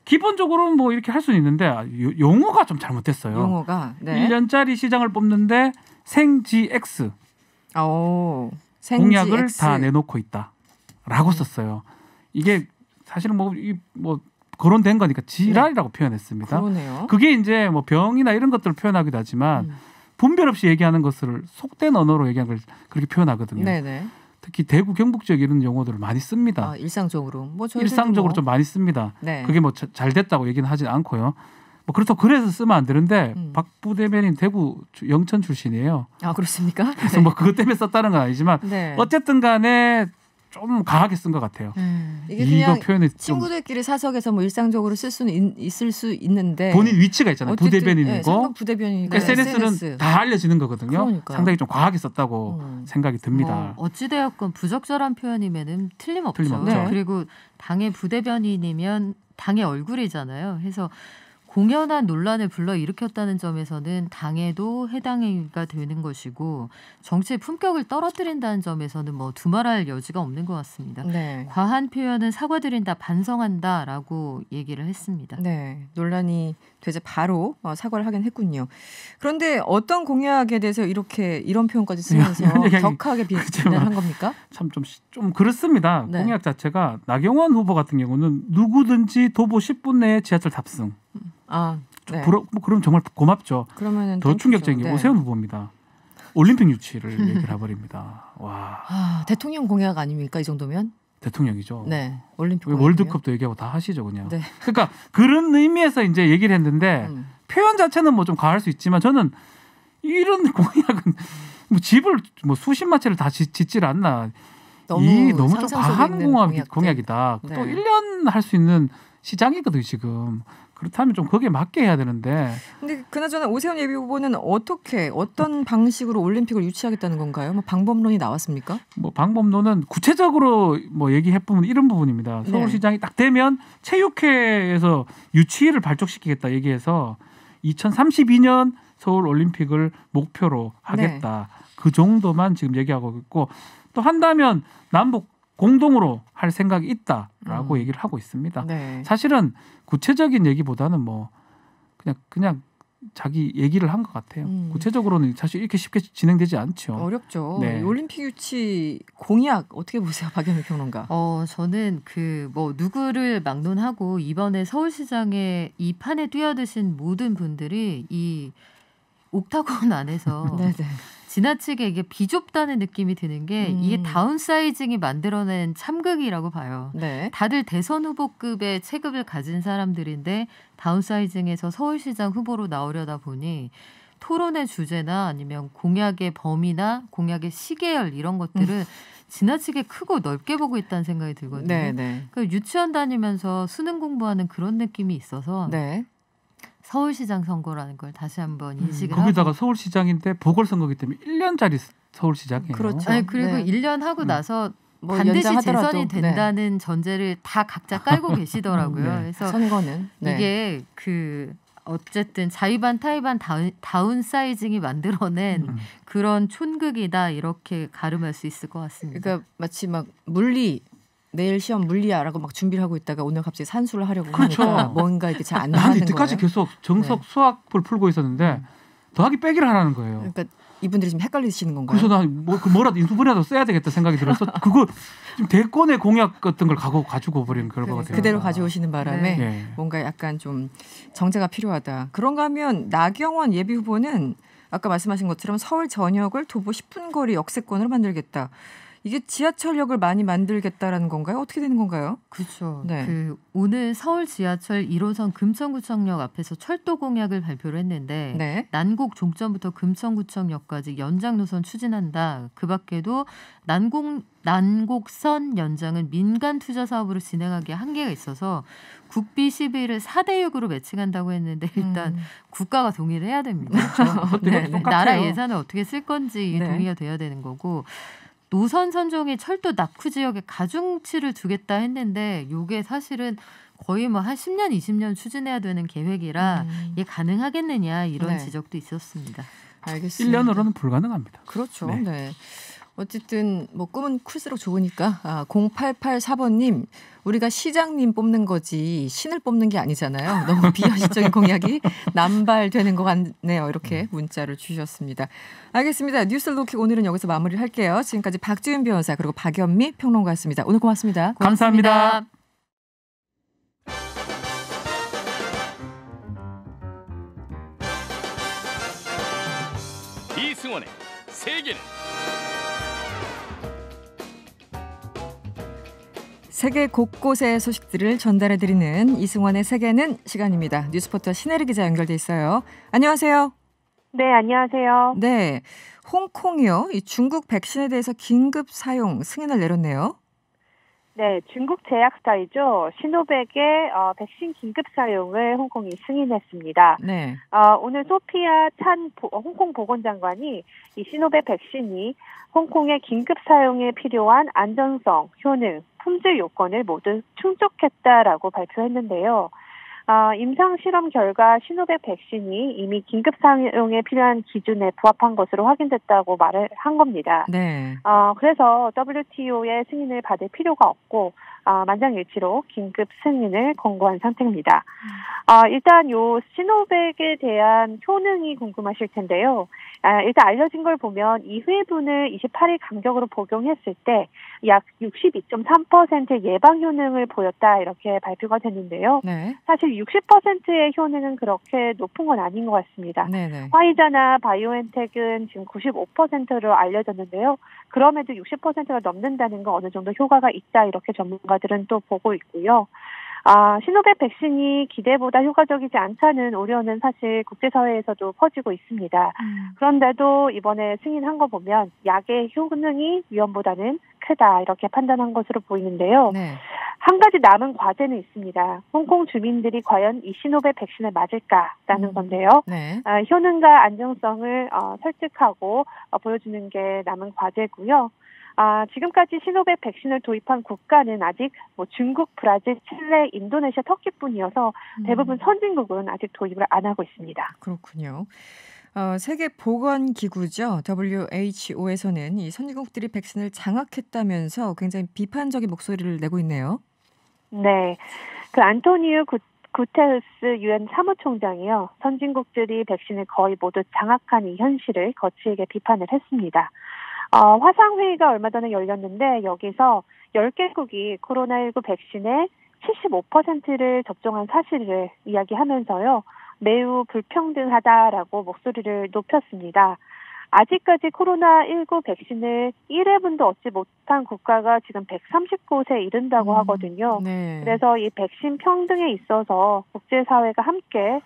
E: 기본적으로는 뭐 이렇게 할 수는 있는데 용어가 좀 잘못됐어요.
B: 용어가
E: 1년짜리 시장을 뽑는데 생GX 공약을 다 내놓고 있다라고 썼어요. 이게 사실은 뭐 거론된 거니까 지랄이라고 표현했습니다.
B: 그러네요.
E: 그게 이제 뭐 병이나 이런 것들을 표현하기도 하지만 분별 없이 얘기하는 것을 속된 언어로 얘기하는 걸 그렇게 표현하거든요.
B: 네네.
E: 특히 대구 경북 지역 이런 용어들을 많이 씁니다.
B: 일상적으로
E: 일상적으로 좀 많이 씁니다. 그게 뭐 잘 됐다고 얘기는 하진 않고요. 뭐 그래서 쓰면 안 되는데 박 부대변인 대구 영천 출신이에요.
B: 그렇습니까?
E: 그래서 뭐 그것 때문에 썼다는 건 아니지만 어쨌든 간에 좀 강하게 쓴 것 같아요.
B: 이게 그냥 친구들끼리 사석에서 뭐 일상적으로 있을 수 있는데
E: 본인 위치가 있잖아요. 부대변인이고 SNS는 다 알려지는 거거든요.
B: 그러니까요.
E: 상당히 좀 과하게 썼다고 생각이 듭니다.
C: 어찌되었건 부적절한 표현이면은 틀림없죠.
B: 네.
C: 그리고 당의 부대변인이면 당의 얼굴이잖아요. 해서 공연한 논란을 불러일으켰다는 점에서는 당에도 해당 행위가 되는 것이고 정치의 품격을 떨어뜨린다는 점에서는 뭐 두말할 여지가 없는 것 같습니다. 네. 과한 표현은 사과드린다, 반성한다라고 얘기를 했습니다.
B: 네, 논란이 되자 바로 사과를 하긴 했군요. 그런데 어떤 공약에 대해서 이런 표현까지 쓰면서 격하게 비난한 겁니까?
E: 참 좀 그렇습니다. 네. 공약 자체가 나경원 후보 같은 경우는 누구든지 도보 10분 내에 지하철 탑승. 네. 그럼 정말 고맙죠.
B: 그러면은
E: 더 충격적인 게 오세훈 후보입니다. 올림픽 유치를 얘기를 해버립니다. 와.
B: 대통령 공약 아닙니까 이 정도면?
E: 대통령이죠.
B: 네, 올림픽
E: 월드컵도 얘기하고 다 하시죠 그냥.
B: 네.
E: 그러니까 그런 의미에서 이제 얘기를 했는데 표현 자체는 뭐 좀 과할 수 있지만 저는 이런 공약은 뭐 집을 뭐 수십만 채를 다 짓질 않나. 너무 좀 과한 공약이다.
B: 네.
E: 또 1년 할 수 있는 시장이거든요 지금. 그렇다면 좀 거기에 맞게 해야 되는데.
B: 근데 그나저나 오세훈 예비후보는 어떤 방식으로 올림픽을 유치하겠다는 건가요? 뭐 방법론이 나왔습니까?
E: 뭐 방법론은 구체적으로 뭐 얘기해 보면 이런 부분입니다. 서울시장이 딱 되면 체육회에서 유치를 발족시키겠다 얘기해서 2032년 서울 올림픽을 목표로 하겠다. 그 정도만 지금 얘기하고 있고 또 한다면 남북 공동으로 할 생각이 있다라고 얘기를 하고 있습니다.
B: 네.
E: 사실은 구체적인 얘기보다는 뭐 그냥 자기 얘기를 한 것 같아요. 구체적으로는 사실 이렇게 쉽게 진행되지 않죠.
B: 어렵죠. 네. 올림픽 유치 공약 어떻게 보세요, 박연미 평론가?
C: 저는 누구를 막론하고 이번에 서울시장에 이 판에 뛰어드신 모든 분들이 이 옥타곤 안에서 지나치게 이게 비좁다는 느낌이 드는 게 이게 다운사이징이 만들어낸 참극이라고 봐요.
B: 네.
C: 다들 대선 후보급의 체급을 가진 사람들인데 다운사이징에서 서울시장 후보로 나오려다 보니 토론의 주제나 아니면 공약의 범위나 공약의 시계열 이런 것들을 지나치게 크고 넓게 보고 있다는 생각이 들거든요. 그러니까 유치원 다니면서 수능 공부하는 그런 느낌이 있어서 서울시장 선거라는 걸 다시 한번 인식을
E: 거기다가
C: 하고.
E: 서울시장인데 보궐선거기 때문에 1년짜리 서울시장이에요.
B: 그렇죠.
C: 그리고 1년 하고 나서 반드시 재선이 된다는 전제를 다 각자 깔고 계시더라고요. 그래서
B: 선거는
C: 이게 어쨌든 자의반 타의반 다운사이징이 만들어낸 그런 촌극이다 이렇게 가름할 수 있을 것 같습니다.
B: 그러니까 마치 막 내일 시험 물리야라고 막 준비를 하고 있다가 오늘 갑자기 산수를 하려고 하니까 뭔가 이렇게 잘 안 나가는 거예요.
E: 이때까지 계속 정석 수학을 풀고 있었는데 더하기 빼기를 하라는 거예요.
B: 그러니까 이분들이 지금 헷갈리시는 건가요?
E: 그래서 나 뭐라도 인수분해라도 써야 되겠다 생각이 들어서 그거 지금 대권의 공약 같은 걸 가지고 버리는 결과가 돼요.
B: 그대로 가져오시는 바람에 뭔가 약간 좀 정제가 필요하다. 그런가 하면 나경원 예비후보는 아까 말씀하신 것처럼 서울 전역을 도보 10분 거리 역세권으로 만들겠다. 이게 지하철역을 많이 만들겠다라는 건가요? 어떻게 되는 건가요?
C: 그렇죠. 오늘 서울 지하철 1호선 금천구청역 앞에서 철도 공약을 발표를 했는데 난곡 종점부터 금천구청역까지 연장 노선 추진한다. 그 밖에도 난곡선 연장은 민간 투자 사업으로 진행하기에 한계가 있어서 국비 12를 4대6으로 매칭한다고 했는데 일단 국가가 동의를 해야 됩니다. 나라 예산을 어떻게 쓸 건지 동의가 돼야 되는 거고 노선 선종에 철도 낙후 지역에 가중치를 두겠다 했는데 이게 사실은 거의 뭐 한 10년, 20년 추진해야 되는 계획이라 이게 가능하겠느냐 이런 지적도 있었습니다.
B: 알겠습니다.
E: 1년으로는 불가능합니다.
B: 그렇죠. 어쨌든 뭐 꿈은 클수록 좋으니까 0884번님 우리가 시장님 뽑는 거지 신을 뽑는 게 아니잖아요. 너무 비현실적인 공약이 남발되는 것 같네요. 이렇게 문자를 주셨습니다. 알겠습니다. 뉴스 로킥 오늘은 여기서 마무리를 할게요. 지금까지 박지윤 변호사 그리고 박연미 평론가였습니다. 오늘 고맙습니다.
E: 감사합니다.
A: 이승원의 세계는
B: 세계 곳곳의 소식들을 전달해드리는 이승원의 세계는 시간입니다. 뉴스포터 신혜리 기자 연결돼 있어요. 안녕하세요.
F: 네, 안녕하세요.
B: 네, 홍콩이요. 이 중국 백신에 대해서 긴급 사용 승인을 내렸네요.
F: 네, 중국 제약사이죠. 시노백의 백신 긴급 사용을 홍콩이 승인했습니다.
B: 네.
F: 오늘 소피아 찬 홍콩 보건장관이 이 시노백 백신이 홍콩의 긴급 사용에 필요한 안전성, 효능, 품질 요건을 모두 충족했다라고 발표했는데요. 임상 실험 결과 시노백 백신이 이미 긴급 사용에 필요한 기준에 부합한 것으로 확인됐다고 말을 한 겁니다.
B: 네.
F: 그래서 WTO의 승인을 받을 필요가 없고 만장일치로 긴급 승인을 권고한 상태입니다. 일단 요 시노백에 대한 효능이 궁금하실 텐데요. 일단 알려진 걸 보면 2회분을 28일 간격으로 복용했을 때 약 62.3%의 예방 효능을 보였다 이렇게 발표가 됐는데요.
B: 네.
F: 사실 60%의 효능은 그렇게 높은 건 아닌 것 같습니다.
B: 네네.
F: 화이자나 바이오엔텍은 지금 95%로 알려졌는데요. 그럼에도 60%가 넘는다는 건 어느 정도 효과가 있다 이렇게 전문가들은 또 보고 있고요. 시노백 백신이 기대보다 효과적이지 않다는 우려는 사실 국제사회에서도 퍼지고 있습니다. 그런데도 이번에 승인한 거 보면 약의 효능이 위험보다는 크다 이렇게 판단한 것으로 보이는데요.
B: 네.
F: 한 가지 남은 과제는 있습니다. 홍콩 주민들이 과연 이 시노백 백신을 맞을까라는 건데요.
B: 네.
F: 효능과 안정성을 설득하고 보여주는 게 남은 과제고요. 지금까지 시노백 백신을 도입한 국가는 아직 중국, 브라질, 칠레, 인도네시아, 터키뿐이어서 대부분 선진국은 아직 도입을 안 하고 있습니다.
B: 그렇군요. 세계보건기구죠. WHO에서는 이 선진국들이 백신을 장악했다면서 굉장히 비판적인 목소리를 내고 있네요.
F: 네. 안토니우 구테우스 유엔 사무총장이요. 선진국들이 백신을 거의 모두 장악한 이 현실을 거칠게 비판을 했습니다. 화상회의가 얼마 전에 열렸는데 여기서 10개국이 코로나19 백신의 75%를 접종한 사실을 이야기하면서요. 매우 불평등하다라고 목소리를 높였습니다. 아직까지 코로나19 백신을 1회분도 얻지 못한 국가가 지금 130곳에 이른다고 하거든요.
B: 네.
F: 그래서 이 백신 평등에 있어서 국제사회가 함께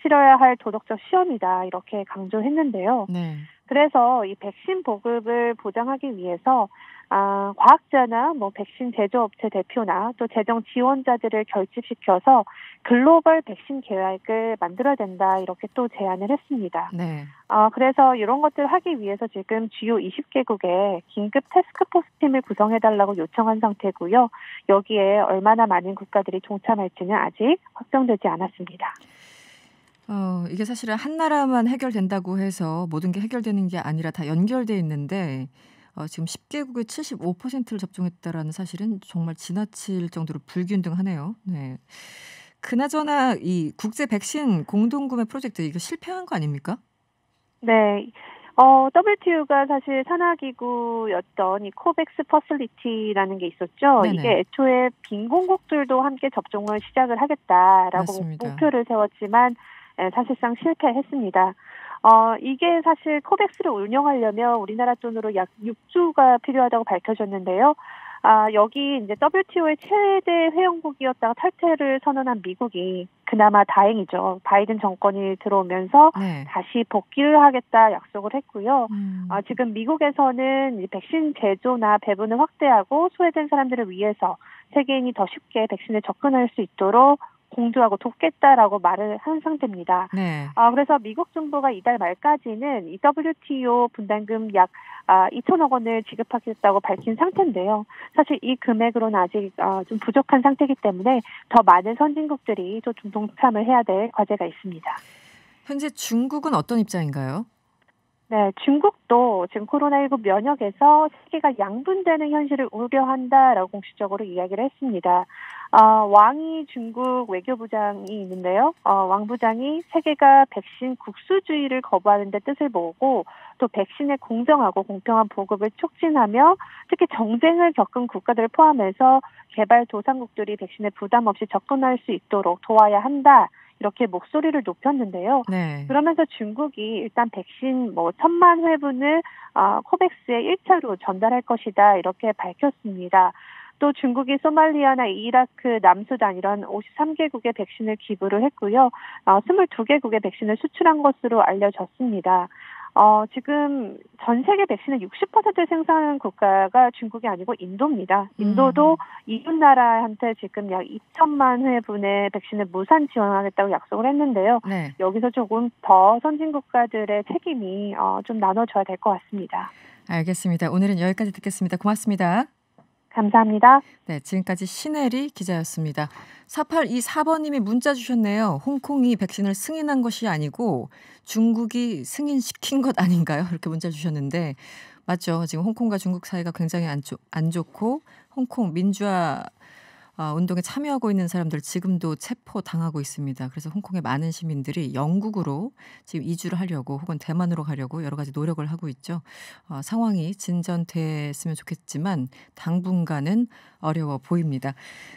F: 치러야 할 도덕적 시험이다 이렇게 강조했는데요.
B: 네.
F: 그래서 이 백신 보급을 보장하기 위해서 과학자나 백신 제조업체 대표나 또 재정 지원자들을 결집시켜서 글로벌 백신 계획을 만들어야 된다 이렇게 또 제안을 했습니다.
B: 네.
F: 그래서 이런 것들을 하기 위해서 지금 주요 20개국에 긴급 태스크포스 팀을 구성해달라고 요청한 상태고요. 여기에 얼마나 많은 국가들이 동참할지는 아직 확정되지 않았습니다.
B: 이게 사실은 한 나라만 해결된다고 해서 모든 게 해결되는 게 아니라 다 연결돼 있는데 지금 10개국의 75%를 접종했다라는 사실은 정말 지나칠 정도로 불균등하네요. 네. 그나저나 이 국제 백신 공동구매 프로젝트 이거 실패한 거 아닙니까?
F: 네. WTO가 사실 산하기구였던 이 코백스 퍼슬리티라는 게 있었죠.
B: 네네.
F: 이게 애초에 빈공국들도 함께 접종을 시작을 하겠다라고
B: 맞습니다.
F: 목표를 세웠지만 사실상 실패했습니다. 이게 사실 코백스를 운영하려면 우리나라 돈으로 약 6조가 필요하다고 밝혀졌는데요. 여기 이제 WTO의 최대 회원국이었다가 탈퇴를 선언한 미국이 그나마 다행이죠. 바이든 정권이 들어오면서
B: 네.
F: 다시 복귀를 하겠다 약속을 했고요. 지금 미국에서는 이 백신 제조나 배분을 확대하고 소외된 사람들을 위해서 세계인이 더 쉽게 백신에 접근할 수 있도록 공조하고 돕겠다라고 말을 한 상태입니다.
B: 네.
F: 그래서 미국 정부가 이달 말까지는 이 WTO 분담금 약 2천억 원을 지급하겠다고 밝힌 상태인데요. 사실 이 금액으로는 아직 좀 부족한 상태이기 때문에 더 많은 선진국들이 좀 동참을 해야 될 과제가 있습니다.
B: 현재 중국은 어떤 입장인가요?
F: 네, 중국도 지금 코로나19 면역에서 세계가 양분되는 현실을 우려한다라고 공식적으로 이야기를 했습니다. 왕이 중국 외교부장이 있는데요. 왕 부장이 세계가 백신 국수주의를 거부하는 데 뜻을 모으고 또 백신의 공정하고 공평한 보급을 촉진하며 특히 정쟁을 겪은 국가들을 포함해서 개발도상국들이 백신에 부담 없이 접근할 수 있도록 도와야 한다. 이렇게 목소리를 높였는데요.
B: 네.
F: 그러면서 중국이 일단 백신 1,000만 회분을 코백스에 1차로 전달할 것이다 이렇게 밝혔습니다. 또 중국이 소말리아나 이라크, 남수단 이런 53개국의 백신을 기부를 했고요. 22개국의 백신을 수출한 것으로 알려졌습니다. 지금 전 세계 백신의 60%를 생산하는 국가가 중국이 아니고 인도입니다. 인도도 이웃 나라한테 지금 약 2천만 회분의 백신을 무상 지원하겠다고 약속을 했는데요.
B: 네.
F: 여기서 조금 더 선진 국가들의 책임이 좀 나눠져야 될 것 같습니다.
B: 알겠습니다. 오늘은 여기까지 듣겠습니다. 고맙습니다.
F: 감사합니다.
B: 네, 지금까지 신혜리 기자였습니다. 4824번님이 문자 주셨네요. 홍콩이 백신을 승인한 것이 아니고 중국이 승인시킨 것 아닌가요? 이렇게 문자 주셨는데 맞죠. 지금 홍콩과 중국 사이가 굉장히 안 좋고 홍콩 민주화 운동에 참여하고 있는 사람들 지금도 체포당하고 있습니다. 그래서 홍콩의 많은 시민들이 영국으로 지금 이주를 하려고 혹은 대만으로 가려고 여러 가지 노력을 하고 있죠. 상황이 진전됐으면 좋겠지만 당분간은 어려워 보입니다.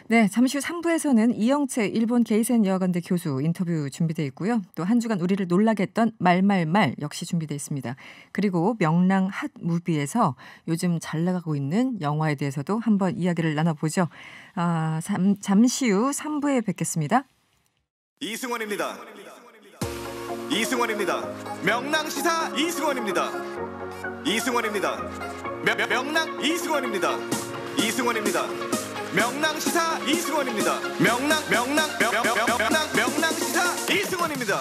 B: 네, 잠시 후 3부에서는 이영채 일본 게이센 여학원대 교수 인터뷰 준비되어 있고요. 또 한 주간 우리를 놀라게 했던 말말말 역시 준비되어 있습니다. 그리고 명랑 핫무비에서 요즘 잘 나가고 있는 영화에 대해서도 한번 이야기를 나눠보죠. 잠시 후 3부에 뵙겠습니다.
G: 이승원입니다. 이승원입니다. 명랑시사 이승원입니다. 이승원입니다. 명랑 이승원입니다. 이승원입니다. 명랑시사 이승원입니다. 명랑시사 이승원입니다.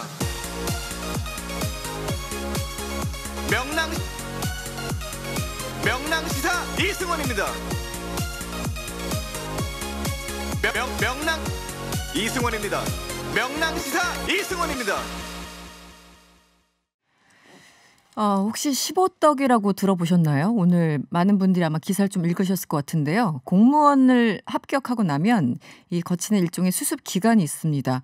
G: 명랑시사 이승원입니다. 명랑 이승원입니다. 명랑시사 이승원입니다.
B: 혹시 15떡이라고 들어보셨나요? 오늘 많은 분들이 아마 기사를 좀 읽으셨을 것 같은데요. 공무원을 합격하고 나면 이 거치는 일종의 수습 기간이 있습니다.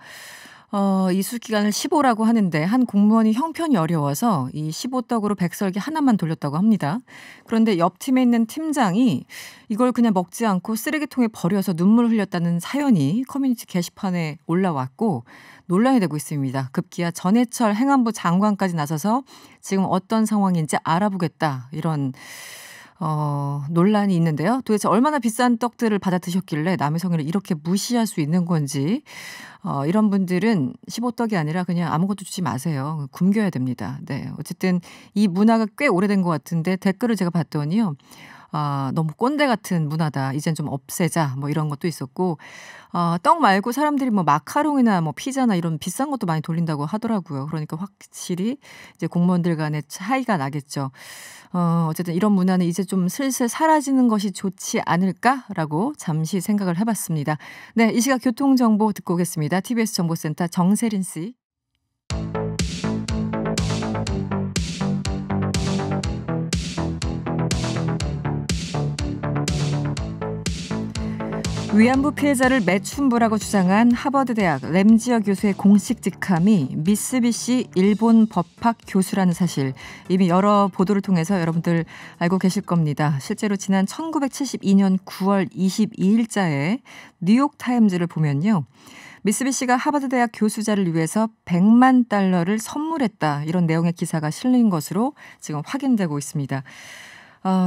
B: 이 수습 기간을 15라고 하는데 한 공무원이 형편이 어려워서 이 15떡으로 백설기 하나만 돌렸다고 합니다. 그런데 옆 팀에 있는 팀장이 이걸 그냥 먹지 않고 쓰레기통에 버려서 눈물을 흘렸다는 사연이 커뮤니티 게시판에 올라왔고 논란이 되고 있습니다. 급기야 전해철 행안부 장관까지 나서서 지금 어떤 상황인지 알아보겠다 이런 논란이 있는데요. 도대체 얼마나 비싼 떡들을 받아 드셨길래 남의 성의를 이렇게 무시할 수 있는 건지 이런 분들은 15떡이 아니라 그냥 아무것도 주지 마세요. 굶겨야 됩니다. 네, 어쨌든 이 문화가 꽤 오래된 것 같은데 댓글을 제가 봤더니요. 너무 꼰대 같은 문화다. 이젠 좀 없애자. 뭐 이런 것도 있었고 떡 말고 사람들이 뭐 마카롱이나 뭐 피자나 이런 비싼 것도 많이 돌린다고 하더라고요. 그러니까 확실히 이제 공무원들 간의 차이가 나겠죠. 어쨌든 이런 문화는 이제 좀 슬슬 사라지는 것이 좋지 않을까라고 잠시 생각을 해봤습니다. 네, 이 시각 교통정보 듣고 오겠습니다. TBS 정보센터 정세린 씨. 위안부 피해자를 매춘부라고 주장한 하버드대학 램지어 교수의 공식 직함이 미쓰비시 일본 법학 교수라는 사실 이미 여러 보도를 통해서 여러분들 알고 계실 겁니다. 실제로 지난 1972년 9월 22일자에 뉴욕타임즈를 보면요. 미쓰비시가 하버드대학 교수자를 위해서 100만 달러를 선물했다. 이런 내용의 기사가 실린 것으로 지금 확인되고 있습니다.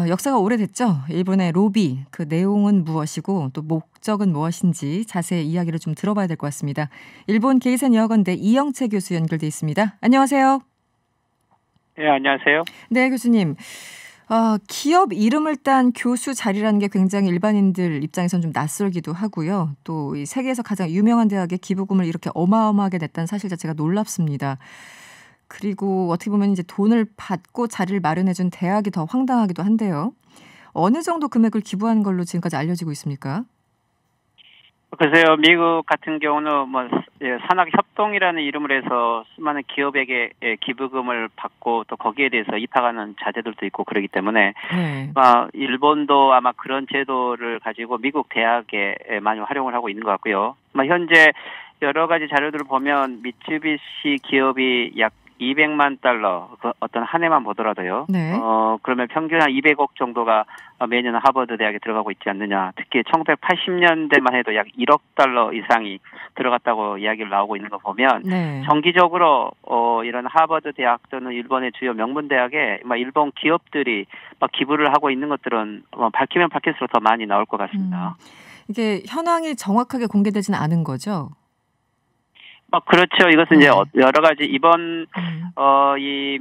B: 역사가 오래됐죠. 일본의 로비, 그 내용은 무엇이고 또 목적은 무엇인지 자세히 이야기를 좀 들어봐야 될 것 같습니다. 일본 게이센 여학원대 이영채 교수 연결돼 있습니다. 안녕하세요.
H: 네, 안녕하세요.
B: 네, 교수님. 기업 이름을 딴 교수 자리라는 게 굉장히 일반인들 입장에서는 좀 낯설기도 하고요. 또 이 세계에서 가장 유명한 대학에 기부금을 이렇게 어마어마하게 냈다는 사실 자체가 놀랍습니다. 그리고 어떻게 보면 이제 돈을 받고 자리를 마련해준 대학이 더 황당하기도 한데요. 어느 정도 금액을 기부한 걸로 지금까지 알려지고 있습니까?
H: 글쎄요, 미국 같은 경우는 산학협동이라는 이름을 해서 수많은 기업에게 기부금을 받고 또 거기에 대해서 입학하는 자제들도 있고 그러기 때문에 일본도 아마 그런 제도를 가지고 미국 대학에 많이 활용을 하고 있는 것 같고요. 현재 여러 가지 자료들을 보면 미쓰비시 기업이 약 200만 달러 그 어떤 한 해만 보더라도요. 네. 그러면 평균 한 200억 정도가 매년 하버드 대학에 들어가고 있지 않느냐. 특히 1980년대만 해도 약 1억 달러 이상이 들어갔다고 이야기를 나오고 있는 거 보면 네. 정기적으로 이런 하버드 대학 또는 일본의 주요 명문 대학에 일본 기업들이 기부를 하고 있는 것들은 밝히면 밝힐수록 더 많이 나올 것 같습니다.
B: 이게 현황이 정확하게 공개되지는 않은 거죠?
H: 그렇죠. 이것은 이제 여러 가지 이번 이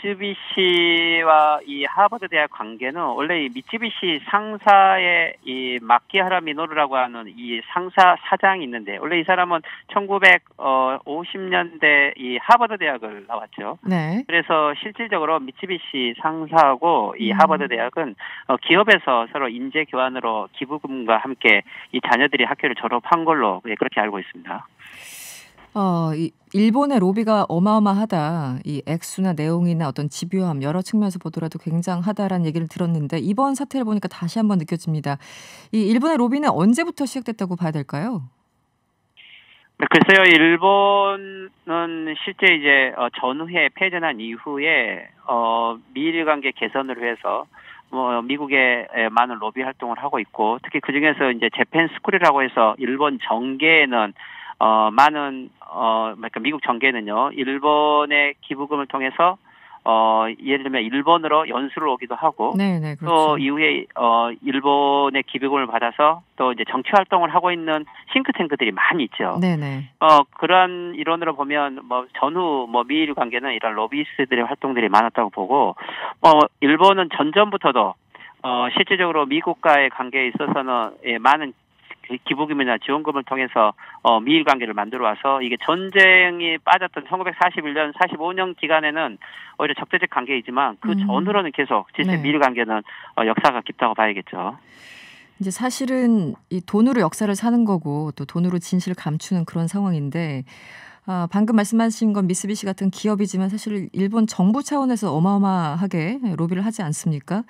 H: 미쯔비시와 이 하버드 대학 관계는 원래 이 미쯔비시 상사의 이 마키하라 미노루라고 하는 이 상사 사장이 있는데 원래 이 사람은 1950년대 이 하버드 대학을 나왔죠.
B: 네.
H: 그래서 실질적으로 미쯔비시 상사하고 이 하버드 대학은 기업에서 서로 인재 교환으로 기부금과 함께 이 자녀들이 학교를 졸업한 걸로 그렇게 알고 있습니다.
B: 일본의 로비가 어마어마하다. 이 액수나 내용이나 어떤 집요함 여러 측면에서 보더라도 굉장하다라는 얘기를 들었는데 이번 사태를 보니까 다시 한번 느껴집니다. 이 일본의 로비는 언제부터 시작됐다고 봐야 될까요?
H: 네, 글쎄요, 일본은 실제 이제 전후에 패전한 이후에 미일 관계 개선을 위해서 미국에 많은 로비 활동을 하고 있고 특히 그 중에서 이제 재팬 스쿨이라고 해서 일본 정계에는 많은 그러니까 미국 정계는요 일본의 기부금을 통해서 예를 들면 일본으로 연수를 오기도 하고
B: 네네, 그렇죠.
H: 또 이후에 일본의 기부금을 받아서 또 이제 정치 활동을 하고 있는 싱크탱크들이 많이 있죠.
B: 네네.
H: 그런 이론으로 보면 전후 미일 관계는 이런 로비스트들의 활동들이 많았다고 보고 일본은 전전부터도 실질적으로 미국과의 관계에 있어서는 많은 기부금이나 지원금을 통해서 미일 관계를 만들어 와서 이게 전쟁이 빠졌던 1941년, 45년 기간에는 오히려 적대적 관계이지만 그 전후로는 계속 실제
B: 네.
H: 미일 관계는 역사가 깊다고 봐야겠죠.
B: 이제 사실은 이 돈으로 역사를 사는 거고 또 돈으로 진실을 감추는 그런 상황인데 방금 말씀하신 건 미쓰비시 같은 기업이지만 사실 일본 정부 차원에서 어마어마하게 로비를 하지 않습니까?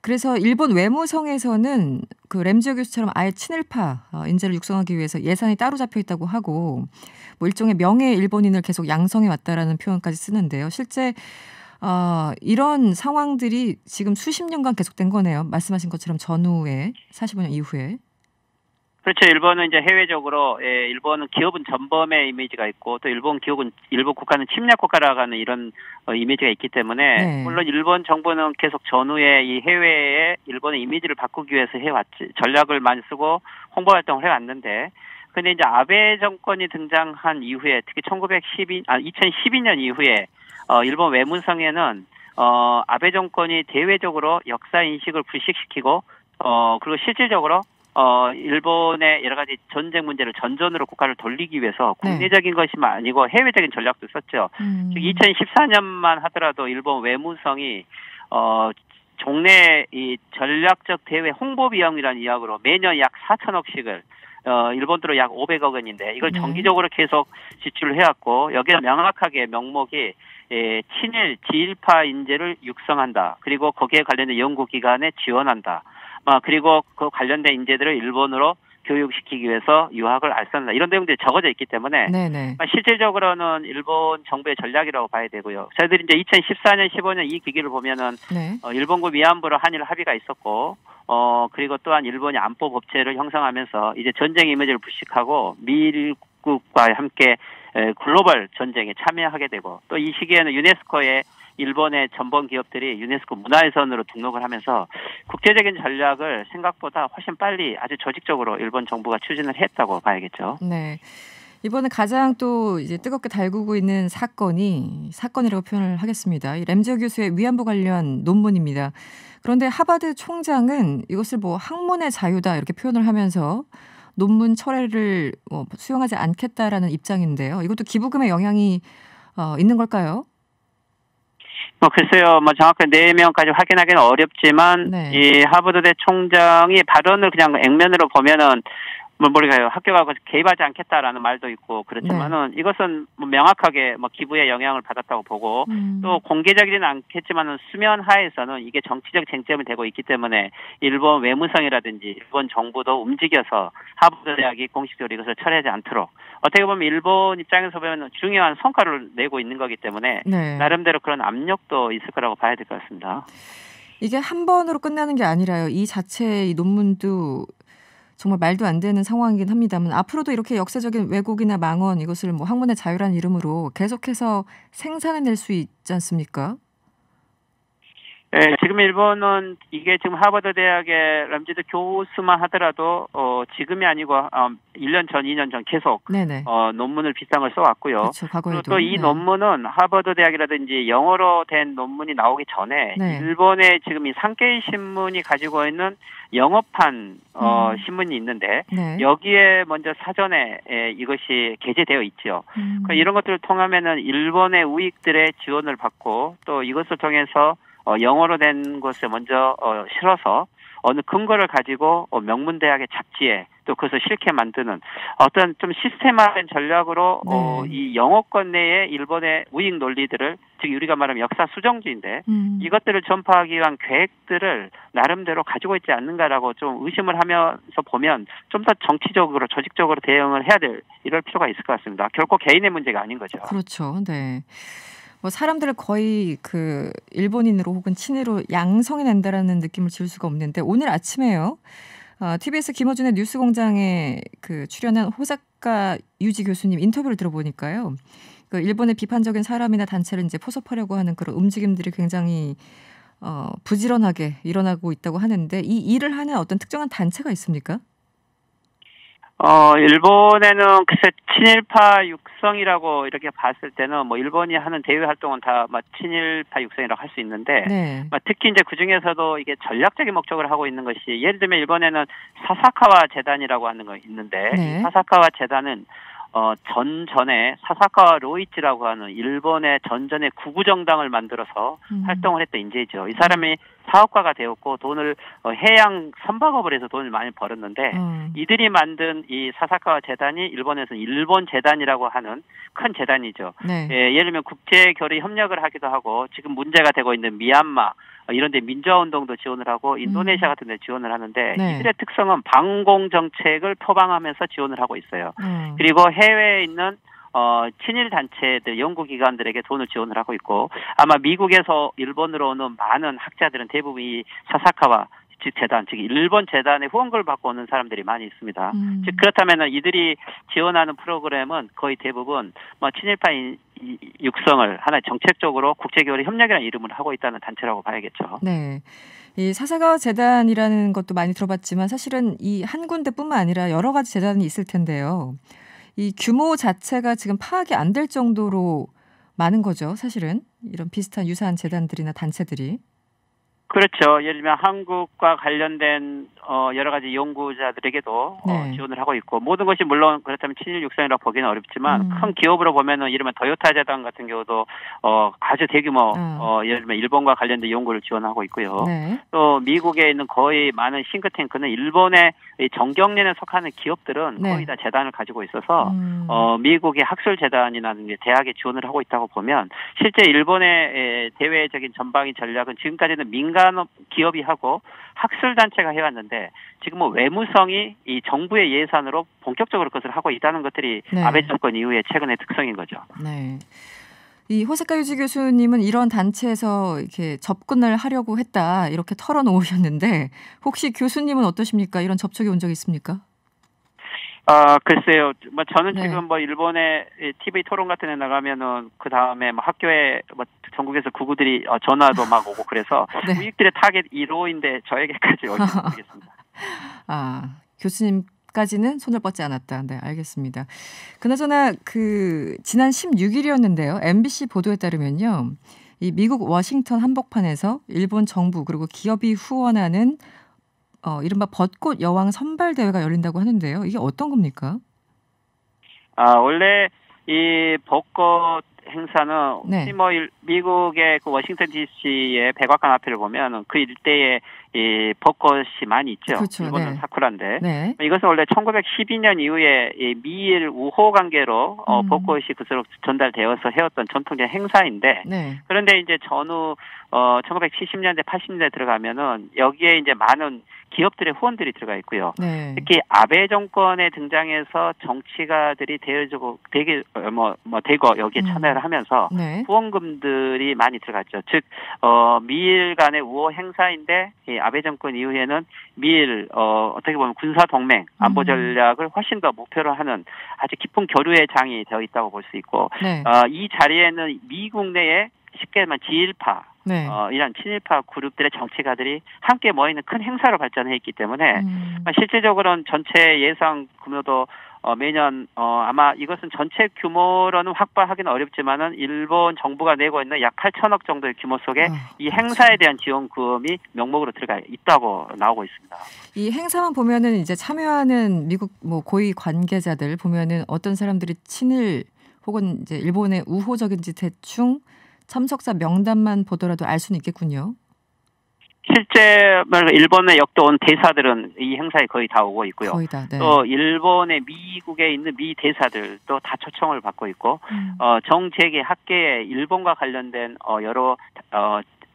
B: 그래서 일본 외무성에서는 그 램지오 교수처럼 아예 친일파 인재를 육성하기 위해서 예산이 따로 잡혀 있다고 하고 일종의 명예 일본인을 계속 양성해 왔다라는 표현까지 쓰는데요. 실제 이런 상황들이 지금 수십 년간 계속된 거네요. 말씀하신 것처럼 전후에 45년 이후에.
H: 그렇죠. 일본은 이제 해외적으로 일본은 기업은 전범의 이미지가 있고 또 일본 국가는 침략 국가라고 하는 이런 이미지가 있기 때문에
B: 네.
H: 물론 일본 정부는 계속 전후에 이 해외에 일본의 이미지를 바꾸기 위해서 해왔지 전략을 많이 쓰고 홍보 활동을 해왔는데 근데 이제 아베 정권이 등장한 이후에 특히 2012년 이후에 일본 외무성에는 아베 정권이 대외적으로 역사 인식을 불식시키고 그리고 실질적으로 일본의 여러 가지 전쟁 문제를 전전으로 국가를 돌리기 위해서 국내적인 것이만 아니고 해외적인 전략도 썼죠. 즉 2014년만 하더라도 일본 외무성이 종래 이 전략적 대외 홍보 비용이라는 이야기로 매년 약 4천억씩을 일본 돈으로 약 500억 원인데 이걸 정기적으로 계속 지출을 해왔고 여기에 명확하게 명목이 친일 지일파 인재를 육성한다. 그리고 거기에 관련된 연구기관에 지원한다. 그리고 그 관련된 인재들을 일본으로 교육시키기 위해서 유학을 알선한다. 이런 내용들이 적어져 있기 때문에 실질적으로는 일본 정부의 전략이라고 봐야 되고요. 저희들이 이제 2014년, 15년 이 기기를 보면은 일본군 위안부로 한일 합의가 있었고 그리고 또한 일본이 안보 법제를 형성하면서 이제 전쟁 이미지를 불식하고 미국과 함께 글로벌 전쟁에 참여하게 되고 또 이 시기에는 유네스코에 일본의 전범 기업들이 유네스코 문화유산으로 등록을 하면서 국제적인 전략을 생각보다 훨씬 빨리 아주 조직적으로 일본 정부가 추진을 했다고 봐야겠죠.
B: 네. 이번에 가장 또 이제 뜨겁게 달구고 있는 사건이라고 표현을 하겠습니다. 이 램지오 교수의 위안부 관련 논문입니다. 그런데 하버드 총장은 이것을 학문의 자유다 이렇게 표현을 하면서 논문 철회를 수용하지 않겠다라는 입장인데요. 이것도 기부금의 영향이 있는 걸까요?
H: 글쎄요, 정확한 내용까지 확인하기는 어렵지만, 이 하버드대 총장이 발언을 그냥 액면으로 보면은, 학교가 개입하지 않겠다라는 말도 있고, 그렇지만은, 이것은 명확하게 기부에 영향을 받았다고 보고, 또 공개적이지는 않겠지만은, 수면 하에서는 이게 정치적 쟁점이 되고 있기 때문에, 일본 외무성이라든지, 일본 정부도 움직여서 하버드 대학이 공식적으로 이것을 철회하지 않도록, 어떻게 보면 일본 입장에서 보면 중요한 성과를 내고 있는 거기 때문에 나름대로 그런 압력도 있을 거라고 봐야 될 것 같습니다.
B: 이게 한 번으로 끝나는 게 아니라요. 이 자체의 논문도 정말 말도 안 되는 상황이긴 합니다만 앞으로도 이렇게 역사적인 왜곡이나 망언 이것을 학문의 자유라는 이름으로 계속해서 생산해낼 수 있지 않습니까?
H: 네, 지금 일본은 이게 지금 하버드 대학의 람지드 교수만 하더라도 지금이 아니고 1년 전, 2년 전 계속 논문을 비슷한 걸 써왔고요.
B: 그렇죠, 과거에도.
H: 그리고 또 이 논문은 하버드 대학이라든지 영어로 된 논문이 나오기 전에 일본의 지금 이 산케이 신문이 가지고 있는 영어판 신문이 있는데 여기에 먼저 사전에 이것이 게재되어 있죠. 이런 것들을 통하면은 일본의 우익들의 지원을 받고 또 이것을 통해서 영어로 된 것에 먼저 실어서 어느 근거를 가지고 명문대학의 잡지에 또 그것을 실게 만드는 어떤 좀 시스템화된 전략으로 이 영어권 내에 일본의 우익 논리들을 즉 우리가 말하면 역사 수정주의인데 이것들을 전파하기 위한 계획들을 나름대로 가지고 있지 않는가라고 좀 의심을 하면서 보면 좀 더 정치적으로 조직적으로 대응을 해야 될 이럴 필요가 있을 것 같습니다. 결코 개인의 문제가 아닌 거죠.
B: 그렇죠. 네. 뭐 사람들을 거의 그 일본인으로 혹은 친일로 양성해낸다라는 느낌을 지울 수가 없는데 오늘 아침에요. TBS 김어준의 뉴스공장에 그 출연한 호사카 유지 교수님 인터뷰를 들어보니까요. 그 일본의 비판적인 사람이나 단체를 이제 포섭하려고 하는 그런 움직임들이 굉장히 부지런하게 일어나고 있다고 하는데 이 일을 하는 어떤 특정한 단체가 있습니까?
H: 일본에는 글쎄 친일파 육성이라고 이렇게 봤을 때는 뭐 일본이 하는 대외 활동은 다 친일파 육성이라고 할 수 있는데 특히 이제 그 중에서도 이게 전략적인 목적을 하고 있는 것이 예를 들면 일본에는 사사카와 재단이라고 하는 거 있는데 이 사사카와 재단은 전전에 사사카와 로이치라고 하는 일본의 전전의 구구정당을 만들어서 활동을 했던 인재죠. 이 사람이 사업가가 되었고 돈을 해양 선박업을 해서 돈을 많이 벌었는데 이들이 만든 이 사사카와 재단이 일본에서는 일본 재단이라고 하는 큰 재단이죠. 예를 들면 국제교류 협력을 하기도 하고 지금 문제가 되고 있는 미얀마 이런 데 민주화운동도 지원을 하고 인도네시아 같은 데 지원을 하는데 이들의 특성은 방공 정책을 표방하면서 지원을 하고 있어요. 그리고 해외에 있는 친일 단체들, 연구기관들에게 돈을 지원을 하고 있고 아마 미국에서 일본으로 오는 많은 학자들은 대부분 이 사사카와 재단, 즉 일본 재단의 후원금을 받고 오는 사람들이 많이 있습니다. 즉 그렇다면 이들이 지원하는 프로그램은 거의 대부분 친일파 육성을 하나의 정책적으로 국제교류 협력이라는 이름을 하고 있다는 단체라고 봐야겠죠.
B: 네. 이 사사카와 재단이라는 것도 많이 들어봤지만 사실은 이 한 군데뿐만 아니라 여러 가지 재단이 있을 텐데요. 이 규모 자체가 지금 파악이 안 될 정도로 많은 거죠. 사실은 이런 비슷한 유사한 재단들이나 단체들이.
H: 그렇죠. 예를 들면 한국과 관련된 여러 가지 연구자들에게도 지원을 하고 있고 모든 것이 물론 그렇다면 친일 육성이라고 보기는 어렵지만 큰 기업으로 보면은 이르면 도요타 재단 같은 경우도 아주 대규모 예를 들면 일본과 관련된 연구를 지원하고 있고요. 또 미국에 있는 거의 많은 싱크탱크는 일본의 정경련에 속하는 기업들은 거의 다 재단을 가지고 있어서 미국의 학술재단이나 대학에 지원을 하고 있다고 보면 실제 일본의 대외적인 전방위 전략은 지금까지는 민간 기업이 하고 학술단체가 해왔는데 지금은 외무성이 이 정부의 예산으로 본격적으로 그것을 하고 있다는 것들이 아베 정권 이후의 최근의 특성인 거죠.
B: 네. 이 호사카 유지 교수님은 이런 단체에서 이렇게 접근을 하려고 했다 이렇게 털어놓으셨는데 혹시 교수님은 어떠십니까? 이런 접촉이 온 적이 있습니까?
H: 글쎄요. 저는 지금 일본의 TV 토론 같은 데 나가면은 그 다음에 학교에 전국에서 구구들이 전화도 막 오고 그래서 우익들의 타겟 1호인데 저에게까지 올지 모르겠습니다.
B: 교수님까지는 손을 뻗지 않았다. 네, 알겠습니다. 그나저나 지난 16일이었는데요. MBC 보도에 따르면요. 이 미국 워싱턴 한복판에서 일본 정부 그리고 기업이 후원하는 이른바 벚꽃 여왕 선발 대회가 열린다고 하는데요. 이게 어떤 겁니까?
H: 원래 이 벚꽃 행사는 미국의 그 워싱턴 DC의 백악관 앞에를 보면 그 일대에 이 벚꽃이 많이 있죠.
B: 그렇죠.
H: 일본은 사쿠라인데 이것은 원래 1912년 이후에 이 미일 우호 관계로 벚꽃이 그스로 전달되어서 해왔던 전통적인 행사인데 그런데 이제 전후 1970년대 80년대 들어가면은 여기에 이제 많은 기업들의 후원들이 들어가 있고요. 특히 아베 정권에 등장해서 정치가들이 대거 여기에 참여를 하면서 후원금들이 많이 들어갔죠. 즉 미일 간의 우호 행사인데 이 아베 정권 이후에는 미일 어떻게 보면 군사 동맹 안보 전략을 훨씬 더 목표로 하는 아주 깊은 교류의 장이 되어 있다고 볼 수 있고 이 자리에는 미국 내에 쉽게 말하면 지일파
B: 네.
H: 이런 친일파 그룹들의 정치가들이 함께 모이는 큰 행사로 발전해 있기 때문에 실질적으로는 전체 예상 규모도 매년 아마 이것은 전체 규모로는 확보하기는 어렵지만은 일본 정부가 내고 있는 약 8천억 정도의 규모 속에 이 행사에 대한 지원금이 명목으로 들어가 있다고 나오고 있습니다.
B: 이 행사만 보면은 이제 참여하는 미국 뭐 고위 관계자들 보면은 어떤 사람들이 친일 혹은 이제 일본의 우호적인지 대충 참석자 명단만 보더라도 알 수는 있겠군요.
H: 실제 일본의 역도 온 대사들은 이 행사에 거의 다 오고 있고요.
B: 거의 다, 네.
H: 또 일본의 미국에 있는 미 대사들도 다 초청을 받고 있고 정재계 학계에 일본과 관련된 여러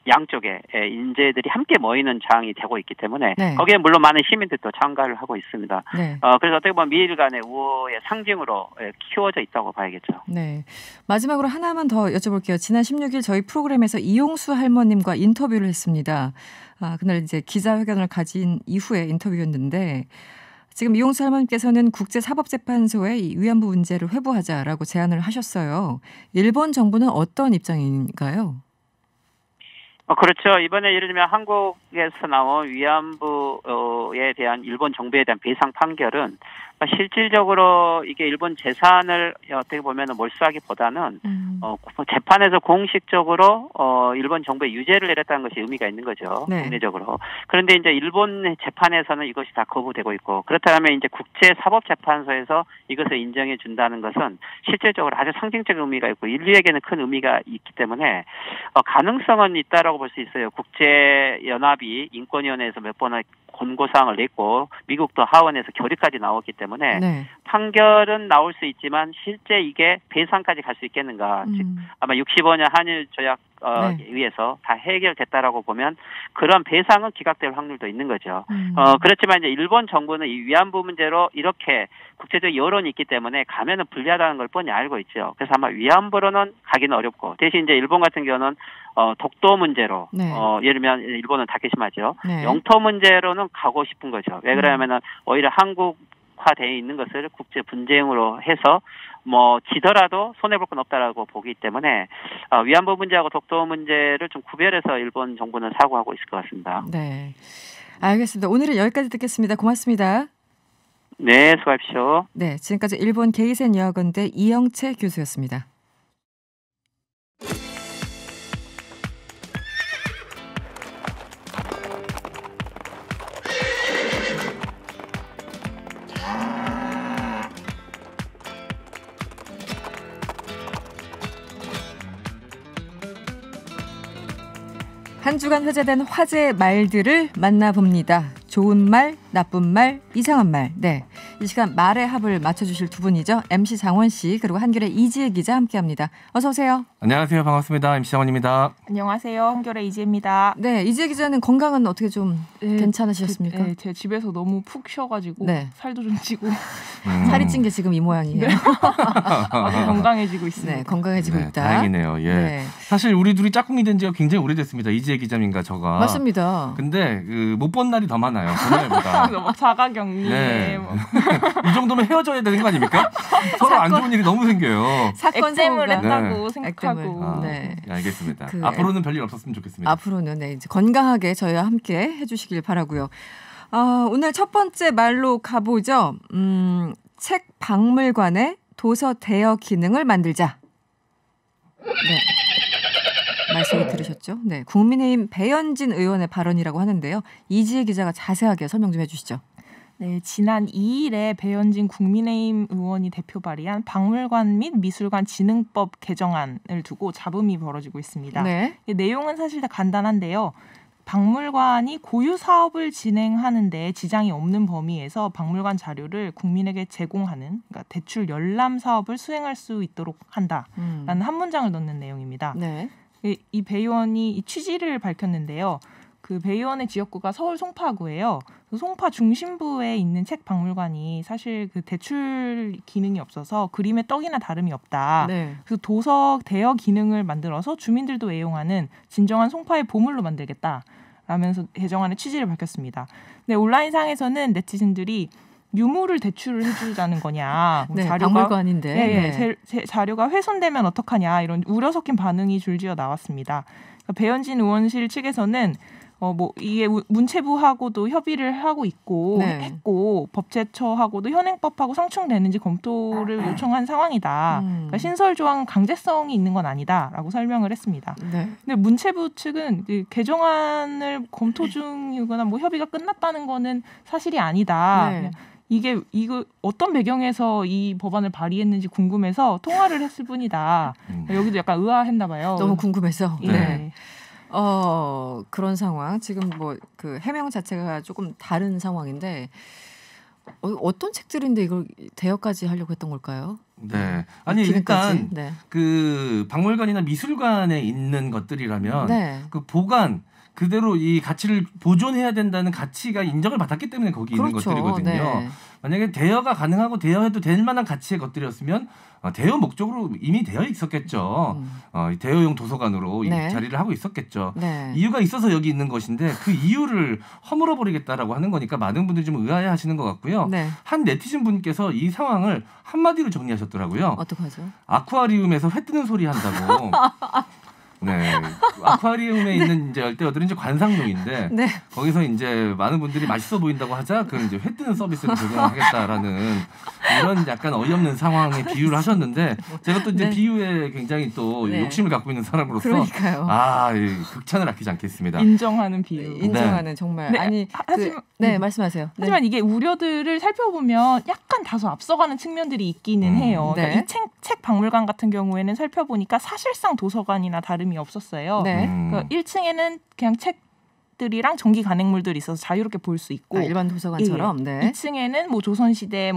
H: 양쪽의 인재들이 함께 모이는 장이 되고 있기 때문에
B: 네.
H: 거기에 물론 많은 시민들도 참가를 하고 있습니다.
B: 네.
H: 그래서 어떻게 보면 미일 간의 우호의 상징으로 키워져 있다고 봐야겠죠.
B: 네. 마지막으로 하나만 더 여쭤볼게요. 지난 16일 저희 프로그램에서 이용수 할머님과 인터뷰를 했습니다. 그날 이제 기자회견을 가진 이후에 인터뷰였는데 지금 이용수 할머님께서는 국제사법재판소에 이 위안부 문제를 회부하자라고 제안을 하셨어요. 일본 정부는 어떤 입장인가요?
H: 그렇죠. 이번에 예를 들면 한국에서 나온 위안부에 대한 일본 정부에 대한 배상 판결은 실질적으로 이게 일본 재산을 어떻게 보면 몰수하기보다는 재판에서 공식적으로 일본 정부에 유죄를 내렸다는 것이 의미가 있는 거죠.
B: 네.
H: 국내적으로. 그런데 이제 일본 재판에서는 이것이 다 거부되고 있고 그렇다면 이제 국제사법재판소에서 이것을 인정해 준다는 것은 실질적으로 아주 상징적 의미가 있고 인류에게는 큰 의미가 있기 때문에 가능성은 있다라고 볼 수 있어요. 국제연합이 인권위원회에서 몇 번의 권고사항을 냈고 미국도 하원에서 결의까지 나왔기 때문에
B: 네.
H: 판결은 나올 수 있지만 실제 이게 배상까지 갈 수 있겠는가. 즉 아마 65년 한일 조약
B: 네.
H: 의해서 다 해결됐다라고 보면 그런 배상은 기각될 확률도 있는 거죠. 그렇지만 이제 일본 정부는 이 위안부 문제로 이렇게 국제적 여론이 있기 때문에 가면은 불리하다는 걸 뻔히 알고 있죠. 그래서 아마 위안부로는 가기는 어렵고 대신 이제 일본 같은 경우는 독도 문제로
B: 네.
H: 예를 들면 일본은 다케시마죠.
B: 네.
H: 영토 문제로는 가고 싶은 거죠. 왜 그러냐면은 오히려 한국화되어 있는 것을 국제 분쟁으로 해서 뭐 지더라도 손해볼 건 없다라고 보기 때문에 위안부 문제하고 독도 문제를 좀 구별해서 일본 정부는 사고하고 있을 것 같습니다.
B: 네, 알겠습니다. 오늘은 여기까지 듣겠습니다. 고맙습니다.
H: 네, 수고하십시오.
B: 네, 지금까지 일본 게이센 여학원대 이영채 교수였습니다. 한 주간 회자된 화제의 말들을 만나봅니다. 좋은 말, 나쁜 말, 이상한 말. 네, 이 시간 말의 합을 맞춰주실 두 분이죠. MC 장원 씨 그리고 한겨레 이지혜 기자 함께합니다. 어서 오세요.
I: 안녕하세요. 반갑습니다. MC 장원입니다.
J: 안녕하세요. 한겨레 이지혜입니다.
B: 네, 이지혜 기자는 건강은 어떻게 좀 괜찮으셨습니까?
J: 제 집에서 너무 푹 쉬어가지고
B: 네.
J: 살도 좀 찌고
B: 살이 찐 게 지금 이 모양이에요.
J: 네. 아주 건강해지고 있습니다.
B: 네, 건강해지고
I: 네,
B: 있다.
I: 다행이네요. 예.
B: 네.
I: 사실 우리 둘이 짝꿍이 된 지가 굉장히 오래됐습니다. 이지혜 기자님과 저가.
B: 맞습니다.
I: 근데 못 본 날이 더 많아요. 전날보다.
J: 막 자가격리.
I: 네. 이 정도면 헤어져야 되는 거 아닙니까? 서로 안 좋은 일이 너무 생겨요.
B: 사건
J: 액땜을
B: 사고가.
J: 했다고
I: 네.
J: 생각하고.
B: 네.
I: 네, 알겠습니다. 앞으로는 별일 없었으면 좋겠습니다.
B: 앞으로는 네, 이제 건강하게 저희와 함께 해주시길 바라고요. 오늘 첫 번째 말로 가보죠. 책 박물관에 도서 대여 기능을 만들자. 네. 말씀을 들으셨죠? 네, 국민의힘 배현진 의원의 발언이라고 하는데요. 이지혜 기자가 자세하게 설명 좀 해주시죠.
J: 네, 지난 2일에 배현진 국민의힘 의원이 대표 발의한 박물관 및 미술관 진흥법 개정안을 두고 잡음이 벌어지고 있습니다.
B: 네.
J: 내용은 사실 다 간단한데요. 박물관이 고유 사업을 진행하는데 지장이 없는 범위에서 박물관 자료를 국민에게 제공하는 그러니까 대출 열람 사업을 수행할 수 있도록 한다라는 한 문장을 넣는 내용입니다.
B: 네.
J: 이 배 의원이 이 취지를 밝혔는데요. 그 배 의원의 지역구가 서울 송파구예요. 송파 중심부에 있는 책 박물관이 사실 그 대출 기능이 없어서 그림의 떡이나 다름이 없다.
B: 네.
J: 그래서 도서 대여 기능을 만들어서 주민들도 애용하는 진정한 송파의 보물로 만들겠다라면서 개정안의 취지를 밝혔습니다. 네, 온라인상에서는 네티즌들이 유무를 대출을 해주자는 거냐.
B: 네, 박물관인데.
J: 네. 자료가 훼손되면 어떡하냐 이런 우려 섞인 반응이 줄지어 나왔습니다. 그러니까 배현진 의원실 측에서는 이게 문체부하고도 협의를 하고 있고 했고 법제처하고도 현행법하고 상충되는지 검토를 요청한 상황이다. 그러니까 신설 조항 강제성이 있는 건 아니다라고 설명을 했습니다. 근데 문체부 측은 개정안을 검토 중이거나 협의가 끝났다는 거는 사실이 아니다. 이거 어떤 배경에서 이 법안을 발의했는지 궁금해서 통화를 했을 뿐이다. 여기도 약간 의아했나 봐요.
B: 너무 궁금해서. 네. 그런 상황. 지금 그 해명 자체가 조금 다른 상황인데 어떤 책들인데 이걸 대여까지 하려고 했던 걸까요?
I: 네. 아니 일단 그 박물관이나 미술관에 있는 것들이라면 그 보관 그대로 이 가치를 보존해야 된다는 가치가 인정을 받았기 때문에 거기 있는 것들이거든요. 만약에 대여가 가능하고 대여해도 될 만한 가치의 것들이었으면 대여 목적으로 이미 되어 있었겠죠. 대여용 도서관으로 이 자리를 하고 있었겠죠. 이유가 있어서 여기 있는 것인데 그 이유를 허물어 버리겠다라고 하는 거니까 많은 분들이 좀 의아해하시는 것 같고요. 한 네티즌 분께서 이 상황을 한마디로 정리하셨더라고요.
B: 어떡하죠?
I: 아쿠아리움에서 회 뜨는 소리 한다고. 네, 아쿠아리움에 있는 이제 열대어들은 이제 관상용인데 거기서 이제 많은 분들이 맛있어 보인다고 하자 그 이제 회 뜨는 서비스를 적용하겠다라는 이런 약간 어이없는 상황에 비유를 하셨는데 제가 또 이제 비유에 굉장히 또 욕심을 갖고 있는 사람으로서 극찬을 아끼지 않겠습니다.
J: 인정하는 비유.
B: 인정하는 정말 아니 말씀하세요.
J: 하지만 이게 우려들을 살펴보면 약간 다소 앞서가는 측면들이 있기는 해요. 그러니까 이 책 박물관 같은 경우에는 살펴보니까 사실상 도서관이나 다름이 없었어요. 그러니까 1층에는 그냥 책들이랑 전기 간행물들이 있어서 자유롭게 볼 수 있고
B: 일반 도서관처럼
J: 2층에는 조선시대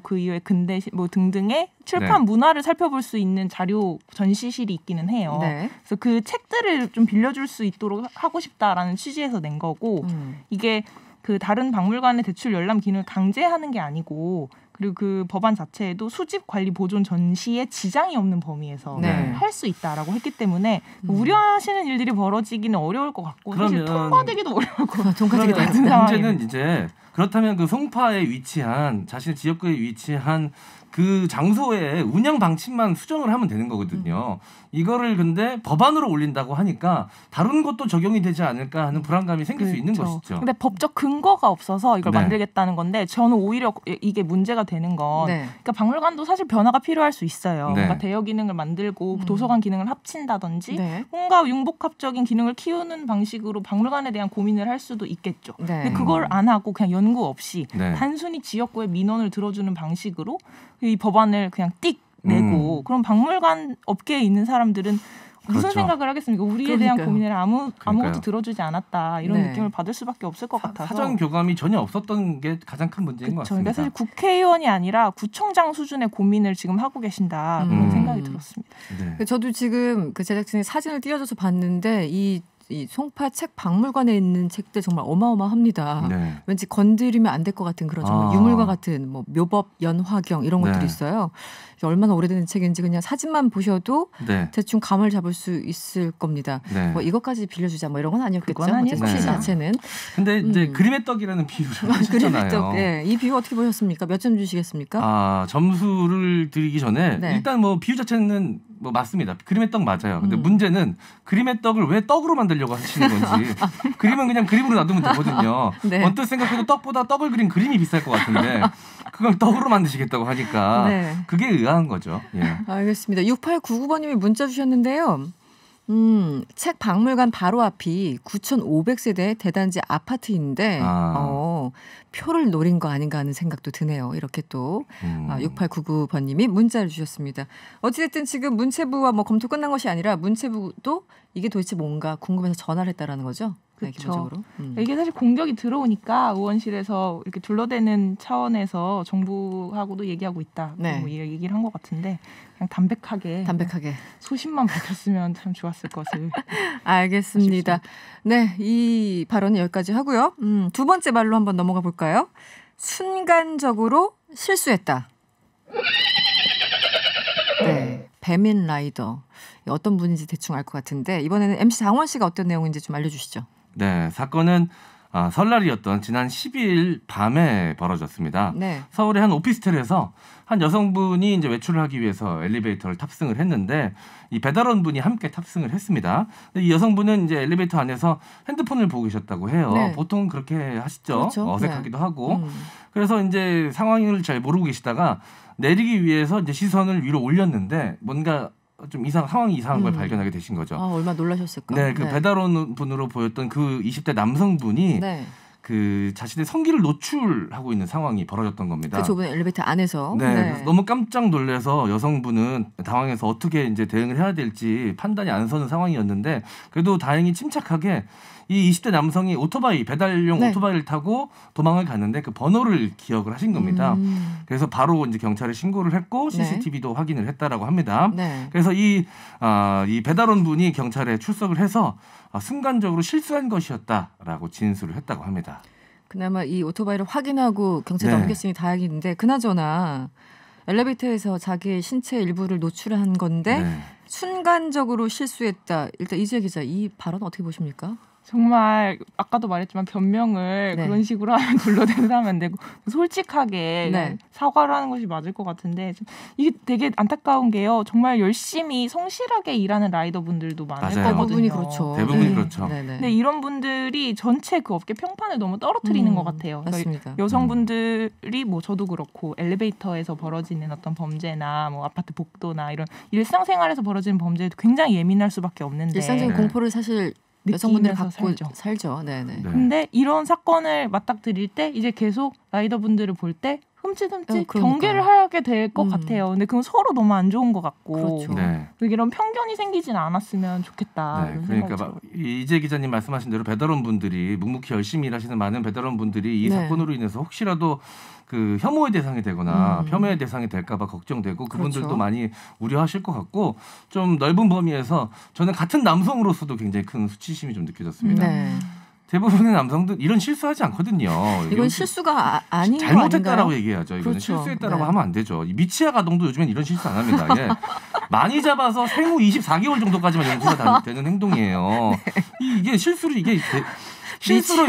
J: 그 이후에 근대 등등의 출판 문화를 살펴볼 수 있는 자료 전시실이 있기는 해요. 그래서 그 책들을 좀 빌려줄 수 있도록 하고 싶다라는 취지에서 낸 거고 이게 그 다른 박물관의 대출 열람 기능을 강제하는 게 아니고 그리고 그 법안 자체에도 수집, 관리, 보존, 전시에 지장이 없는 범위에서 할 수 있다라고 했기 때문에 우려하시는 일들이 벌어지기는 어려울 것 같고 사실 통과되기도 어려울 것 같아요.
B: 통과되기도
I: 같은 문제는 이제 그렇다면 그 송파에 위치한 자신의 지역구에 위치한 그 장소의 운영 방침만 수정을 하면 되는 거거든요. 이거를 근데 법안으로 올린다고 하니까 다른 것도 적용이 되지 않을까 하는 불안감이 생길 수 있는 것이죠.
J: 근데 법적 근거가 없어서 이걸 만들겠다는 건데 저는 오히려 이게 문제가 되는 건 그러니까 박물관도 사실 변화가 필요할 수 있어요. 뭔가 대여 기능을 만들고 도서관 기능을 합친다든지 뭔가 융복합적인 기능을 키우는 방식으로 박물관에 대한 고민을 할 수도 있겠죠. 근데 그걸 안 하고 그냥 연구 없이 단순히 지역구의 민원을 들어주는 방식으로 이 법안을 그냥 띡 내고 그럼 박물관 업계에 있는 사람들은 무슨 생각을 하겠습니까? 우리에 대한 고민을 아무것도 들어주지 않았다 이런 느낌을 받을 수밖에 없을 것 같아서
I: 사전 교감이 전혀 없었던 게 가장 큰 문제인 것 같습니다.
J: 그러니까 사실 국회의원이 아니라 구청장 수준의 고민을 지금 하고 계신다 그런 생각이 들었습니다.
B: 저도 지금 그 제작진의 사진을 띄워줘서 봤는데 이 송파 책 박물관에 있는 책들 정말 어마어마합니다. 왠지 건드리면 안 될 것 같은 그런 정말 유물과 같은 묘법, 연화경 이런 것들이 있어요. 얼마나 오래된 책인지 그냥 사진만 보셔도 대충 감을 잡을 수 있을 겁니다. 이것까지 빌려주자 이런 건 아니었겠죠. 취지 자체는.
I: 근데 이제 그림의 떡이라는 비유를 하셨잖아요.
B: 이 비유 어떻게 보셨습니까? 몇 점 주시겠습니까?
I: 점수를 드리기 전에 일단 비유 자체는 맞습니다. 그림의 떡 맞아요. 근데 문제는 그림의 떡을 왜 떡으로 만들려고 하시는 건지. 그림은 그냥 그림으로 놔두면 되거든요. 언뜻 생각해도 떡보다 떡을 그린 그림이 비쌀 것 같은데 그걸 떡으로 만드시겠다고 하니까 그게 의아한 거죠.
B: 알겠습니다. 6899번님이 문자 주셨는데요. 책 박물관 바로 앞이 9,500세대 대단지 아파트인데 표를 노린 거 아닌가 하는 생각도 드네요. 이렇게 또 6899번님이 문자를 주셨습니다. 어찌됐든 지금 문체부와 검토 끝난 것이 아니라 문체부도 이게 도대체 뭔가 궁금해서 전화를 했다라는 거죠.
J: 그렇죠. 이게 사실 공격이 들어오니까 의원실에서 이렇게 둘러대는 차원에서 정부하고도 얘기하고 있다. 얘기를 한 것 같은데 그냥 담백하게 소신만 밝혔으면 참 좋았을 것을.
B: 알겠습니다.
J: 아쉽습니다.
B: 네, 이 발언은 여기까지 하고요. 두 번째 말로 한번 넘어가 볼까요? 순간적으로 실수했다. 배민 라이더. 어떤 분인지 대충 알 것 같은데 이번에는 MC 장원 씨가 어떤 내용인지 좀 알려주시죠.
I: 네, 사건은 설날이었던 지난 12일 밤에 벌어졌습니다.
B: 네.
I: 서울의 한 오피스텔에서 한 여성분이 이제 외출을 하기 위해서 엘리베이터를 탑승을 했는데 이 배달원 분이 함께 탑승을 했습니다. 근데 이 여성분은 이제 엘리베이터 안에서 핸드폰을 보고 계셨다고 해요.
B: 네.
I: 보통 그렇게 하시죠.
B: 그렇죠.
I: 어색하기도
B: 네.
I: 하고. 그래서 이제 상황을 잘 모르고 계시다가 내리기 위해서 이제 시선을 위로 올렸는데 뭔가 좀 상황이 이상한 걸 발견하게 되신 거죠.
B: 얼마나 놀라셨을까.
I: 네, 그 배달원 분으로 보였던 그 20대 남성분이
B: 네.
I: 그 자신의 성기를 노출하고 있는 상황이 벌어졌던 겁니다.
B: 그 좁은 엘리베이터 안에서.
I: 네, 너무 깜짝 놀라서 여성분은 당황해서 어떻게 이제 대응을 해야 될지 판단이 안 서는 상황이었는데 그래도 다행히 침착하게 이 20대 남성이 오토바이 배달용 오토바이를 타고 도망을 갔는데 그 번호를 기억을 하신 겁니다. 그래서 바로 이제 경찰에 신고를 했고 CCTV도 확인을 했다라고 합니다.
B: 네.
I: 그래서 이 배달원 분이 경찰에 출석을 해서 순간적으로 실수한 것이었다라고 진술을 했다고 합니다.
B: 그나마 이 오토바이를 확인하고 경찰에 넘겼으니 다행인데 그나저나 엘리베이터에서 자기의 신체 일부를 노출한 건데 순간적으로 실수했다. 일단 이재 기자 이 발언 어떻게 보십니까?
J: 정말 아까도 말했지만 변명을 그런 식으로 하면 둘러대는 하면 안 되고 솔직하게 사과를 하는 것이 맞을 것 같은데 이게 되게 안타까운 게요. 정말 열심히 성실하게 일하는 라이더분들도 많을 거거든요.
B: 대부분이 그렇죠.
I: 대부분이 그렇죠.
J: 근데 이런 분들이 전체 그 업계 평판을 너무 떨어뜨리는 것 같아요.
B: 맞습니다.
J: 그러니까 여성분들이 뭐 저도 그렇고 엘리베이터에서 벌어지는 어떤 범죄나 뭐 아파트 복도나 이런 일상생활에서 벌어지는 범죄에 굉장히 예민할 수밖에 없는데
B: 일상적인 공포를 사실 여성분들 갖고 살죠. 네네.
J: 근데 이런 사건을 맞닥뜨릴 때 이제 계속 라이더분들을 볼 때 흠칫흠칫 경계를 하게 될 것 같아요. 근데 그건 서로 너무 안 좋은 것 같고 이런 편견이 생기진 않았으면 좋겠다.
I: 그러니까 이재 기자님 말씀하신 대로 배달원 분들이 묵묵히 열심히 일하시는 많은 배달원 분들이 이 사건으로 인해서 혹시라도 그 혐오의 대상이 되거나 폄훼의 대상이 될까봐 걱정되고 그분들도 많이 우려하실 것 같고 좀 넓은 범위에서 저는 같은 남성으로서도 굉장히 큰 수치심이 좀 느껴졌습니다. 대부분의 남성들 이런 실수하지 않거든요.
B: 이건 실수가 아닌 거
I: 잘못했다라고 얘기해야죠. 이거는 실수했다라고 하면 안 되죠. 미치아 가동도 요즘엔 이런 실수 안 합니다. 많이 잡아서 생후 24개월 정도까지만 연수가 되는 행동이에요. 이게 실수로 이제 실수로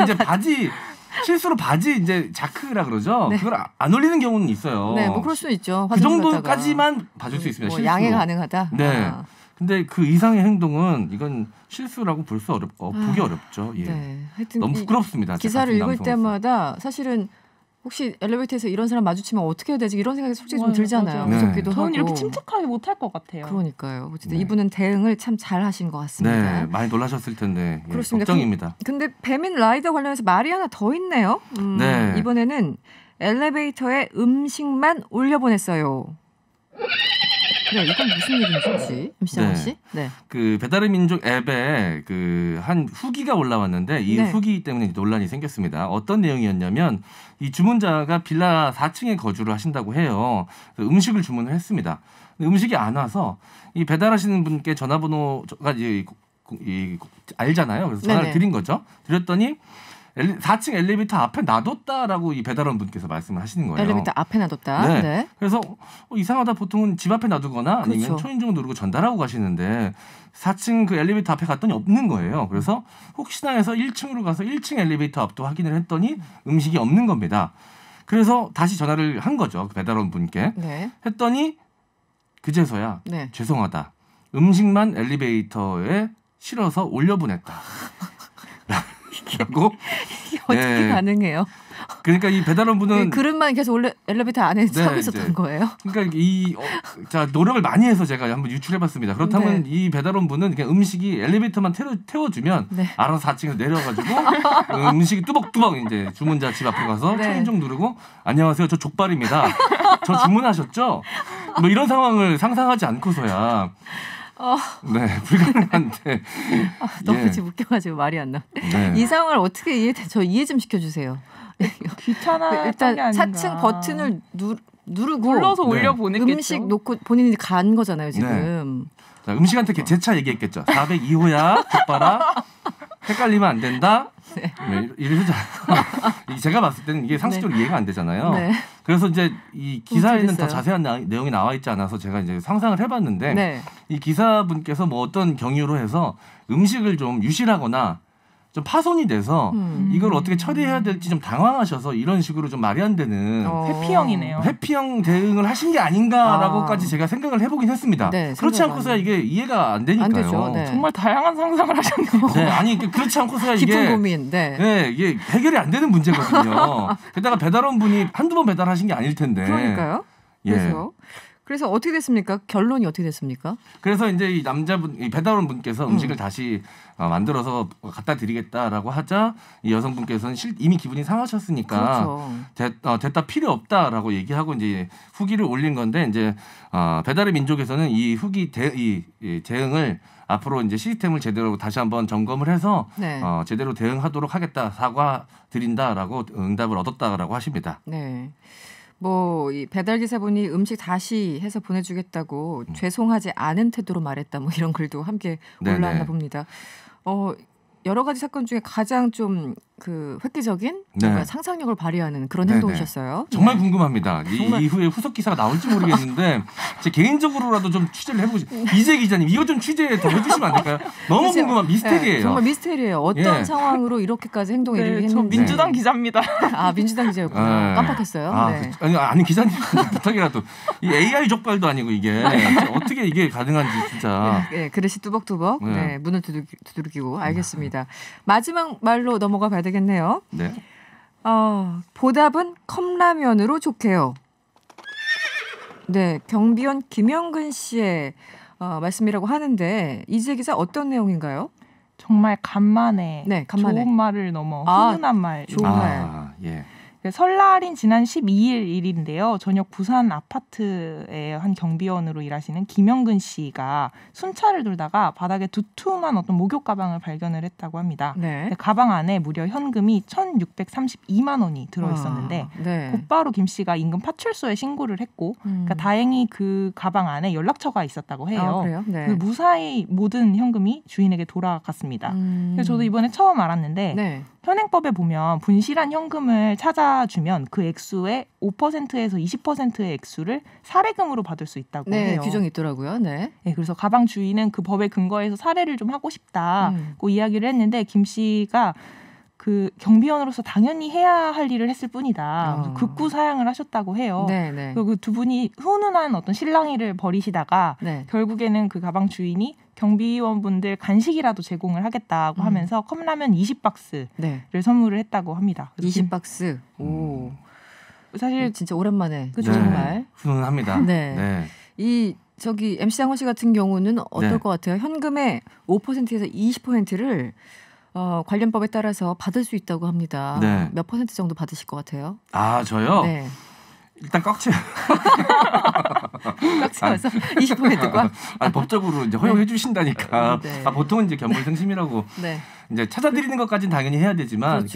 I: 바지 이제 자크라 그러죠. 그걸 안 올리는 경우는 있어요.
B: 네, 뭐 그럴 수 있죠.
I: 그 정도까지만 봐줄 수 있습니다.
B: 뭐 양해 가능하다.
I: 네. 근데 그 이상의 행동은 이건 실수라고 볼 수 보기 어렵죠. 하여튼 너무 부끄럽습니다.
B: 기사를 읽을 때마다 사실은 혹시 엘리베이터에서 이런 사람 마주치면 어떻게 해야 되지 이런 생각이 솔직히 좀 들잖아요. 무섭기도 하고.
J: 저는 이렇게 침착하게 못할 것 같아요.
B: 그러니까요. 어쨌든 이분은 대응을 참 잘하신 것 같습니다.
I: 네, 많이 놀라셨을 텐데
B: 그렇습니다.
I: 걱정입니다.
B: 근데 배민 라이더 관련해서 말이 하나 더 있네요. 이번에는 엘리베이터에 음식만 올려보냈어요. 이건 무슨 일인지 임시정 씨?
I: 그 배달의 민족 앱에 그 한 후기가 올라왔는데 이 후기 때문에 논란이 생겼습니다. 어떤 내용이었냐면 이 주문자가 빌라 4층에 거주를 하신다고 해요. 음식을 주문을 했습니다. 음식이 안 와서 이 배달하시는 분께 전화번호가 알잖아요. 그래서 전화를 드린 거죠. 드렸더니 4층 엘리베이터 앞에 놔뒀다라고 이 배달원 분께서 말씀을 하시는 거예요.
B: 엘리베이터 앞에 놔뒀다.
I: 네. 그래서 이상하다. 보통은 집 앞에 놔두거나 아니면 초인종 누르고 전달하고 가시는데 4층 그 엘리베이터 앞에 갔더니 없는 거예요. 그래서 혹시나 해서 1층으로 가서 1층 엘리베이터 앞도 확인을 했더니 음식이 없는 겁니다. 그래서 다시 전화를 한 거죠. 그 배달원 분께. 했더니 그제서야 죄송하다. 음식만 엘리베이터에 실어서 올려보냈다. 라고
B: 이게 어떻게 가능해요?
I: 그러니까 이 배달원 분은
B: 그릇만 계속 엘리베이터 안에 서 있었던 거예요.
I: 그러니까 자 노력을 많이 해서 제가 한번 유출해봤습니다. 그렇다면 이 배달원 분은 그냥 음식이 엘리베이터만 태워주면 알아서 4층에서 내려가지고 음식이 뚜벅뚜벅 이제 주문자 집 앞에 가서 초인종 누르고 안녕하세요, 저 족발입니다. 저 주문하셨죠? 뭐 이런 상황을 상상하지 않고서야. 불가능한데.
B: 너무 지금 웃겨가지고 말이 안 나. 이 상황을 어떻게 저 이해 좀 시켜주세요.
J: 귀찮아.
B: 일단 4층 버튼을 누르고
J: 눌러서 올려보냈겠죠.
B: 음식 놓고 본인이 간 거잖아요 지금.
I: 자, 음식한테 재차 얘기했겠죠. 402호야, 족발아. 헷갈리면 안 된다. 이러잖아요. 제가 봤을 때는 이게 상식적으로 이해가 안 되잖아요. 그래서 이제 이 기사에는 더 자세한 내용이 나와 있지 않아서 제가 이제 상상을 해봤는데 이 기사분께서 뭐 어떤 경유로 해서 음식을 좀 유실하거나 좀 파손이 돼서 이걸 어떻게 처리해야 될지 좀 당황하셔서 이런 식으로 좀 말이 안 되는
J: 회피형이네요.
I: 회피형 대응을 하신 게 아닌가라고까지 제가 생각을 해보긴 했습니다.
B: 네,
I: 그렇지 않고서야 이게 이해가 안 되니까요.
B: 안 되죠. 네.
J: 정말 다양한 상상을 하셨네요.
I: 네, 아니 그렇지 않고서야
B: 깊은 고민.
I: 이게 해결이 안 되는 문제거든요. 게다가 배달원 분이 한두 번 배달하신 게 아닐 텐데.
B: 그러니까요. 그래서 어떻게 됐습니까? 결론이 어떻게 됐습니까?
I: 그래서 이제 이 남자분, 이 배달원 분께서 음식을 다시 만들어서 갖다 드리겠다라고 하자 이 여성분께서는 이미 기분이 상하셨으니까 됐다 필요 없다라고 얘기하고 이제 후기를 올린 건데 이제 배달의 민족에서는 이 후기 대응을 앞으로 이제 시스템을 제대로 다시 한번 점검을 해서 제대로 대응하도록 하겠다 사과 드린다라고 응답을 얻었다라고 하십니다.
B: 네. 뭐 이 배달 기사분이 음식 다시 해서 보내주겠다고 죄송하지 않은 태도로 말했다 뭐 이런 글도 함께 올라왔나 봅니다. 여러 가지 사건 중에 가장 좀 그 획기적인 상상력을 발휘하는 그런 행동이셨어요.
I: 정말 궁금합니다. 이후에 후속 기사가 나올지 모르겠는데 제 개인적으로라도 좀 취재를 해보고 이재 기자님 이거 좀 취재 더 해주시면 안 될까요? 너무 궁금한 미스테리예요.
B: 정말 미스테리예요. 어떤 상황으로 이렇게까지 행동을 했는지.
J: 저 민주당 기자입니다.
B: 민주당 기자였구나. 깜빡했어요.
I: 아니 기자님 부탁이라도 이 AI 족발도 아니고 이게 어떻게 이게 가능한지 진짜.
B: 그릇이 뚜벅뚜벅 문을 두들기고 알겠습니다. 마지막 말로 넘어가 봐야 되겠네요.
I: 네.
B: 보답은 컵라면으로 좋게요. 네, 경비원 김영근 씨의 말씀이라고 하는데 이재 기자 어떤 내용인가요?
J: 정말 간만에 좋은 말을 넘어 훈훈한 말.
B: 좋은 말.
J: 설날인 지난 12일 일인데요. 저녁 부산 아파트의 한 경비원으로 일하시는 김영근 씨가 순찰을 돌다가 바닥에 두툼한 어떤 목욕 가방을 발견을 했다고 합니다. 가방 안에 무려 현금이 1,632만 원이 들어있었는데 곧바로 김 씨가 인근 파출소에 신고를 했고 그러니까 다행히 그 가방 안에 연락처가 있었다고 해요.
B: 그래요? 네.
J: 그 무사히 모든 현금이 주인에게 돌아갔습니다. 그래서 저도 이번에 처음 알았는데 현행법에 보면 분실한 현금을 찾아주면 그 액수의 5%에서 20%의 액수를 사례금으로 받을 수 있다고 해요.
B: 규정이 있더라고요.
J: 그래서 가방 주인은 그 법에 근거해서 사례를 좀 하고 싶다고 이야기를 했는데 김 씨가 그 경비원으로서 당연히 해야 할 일을 했을 뿐이다. 극구 사양을 하셨다고 해요. 그리고 그 두 분이 훈훈한 어떤 실랑이를 벌이시다가 결국에는 그 가방 주인이 경비원분들 간식이라도 제공을 하겠다고 하면서 컵라면 20박스를 선물을 했다고 합니다.
B: 20박스. 오. 사실 진짜 오랜만에
I: 정말 훈훈합니다.
B: 이 MC 장원 씨 같은 경우는 어떨 것 같아요? 현금의 5%에서 20%를 관련법에 따라서 받을 수 있다고 합니다. 몇 퍼센트 정도 받으실 것 같아요?
I: 저요? 일단 꽉 채워.
B: 꽉 채워서 20%과
I: 법적으로 이제 허용해 주신다니까. 보통은 이제 견물생심이라고 이제 찾아드리는 것까지는 당연히 해야 되지만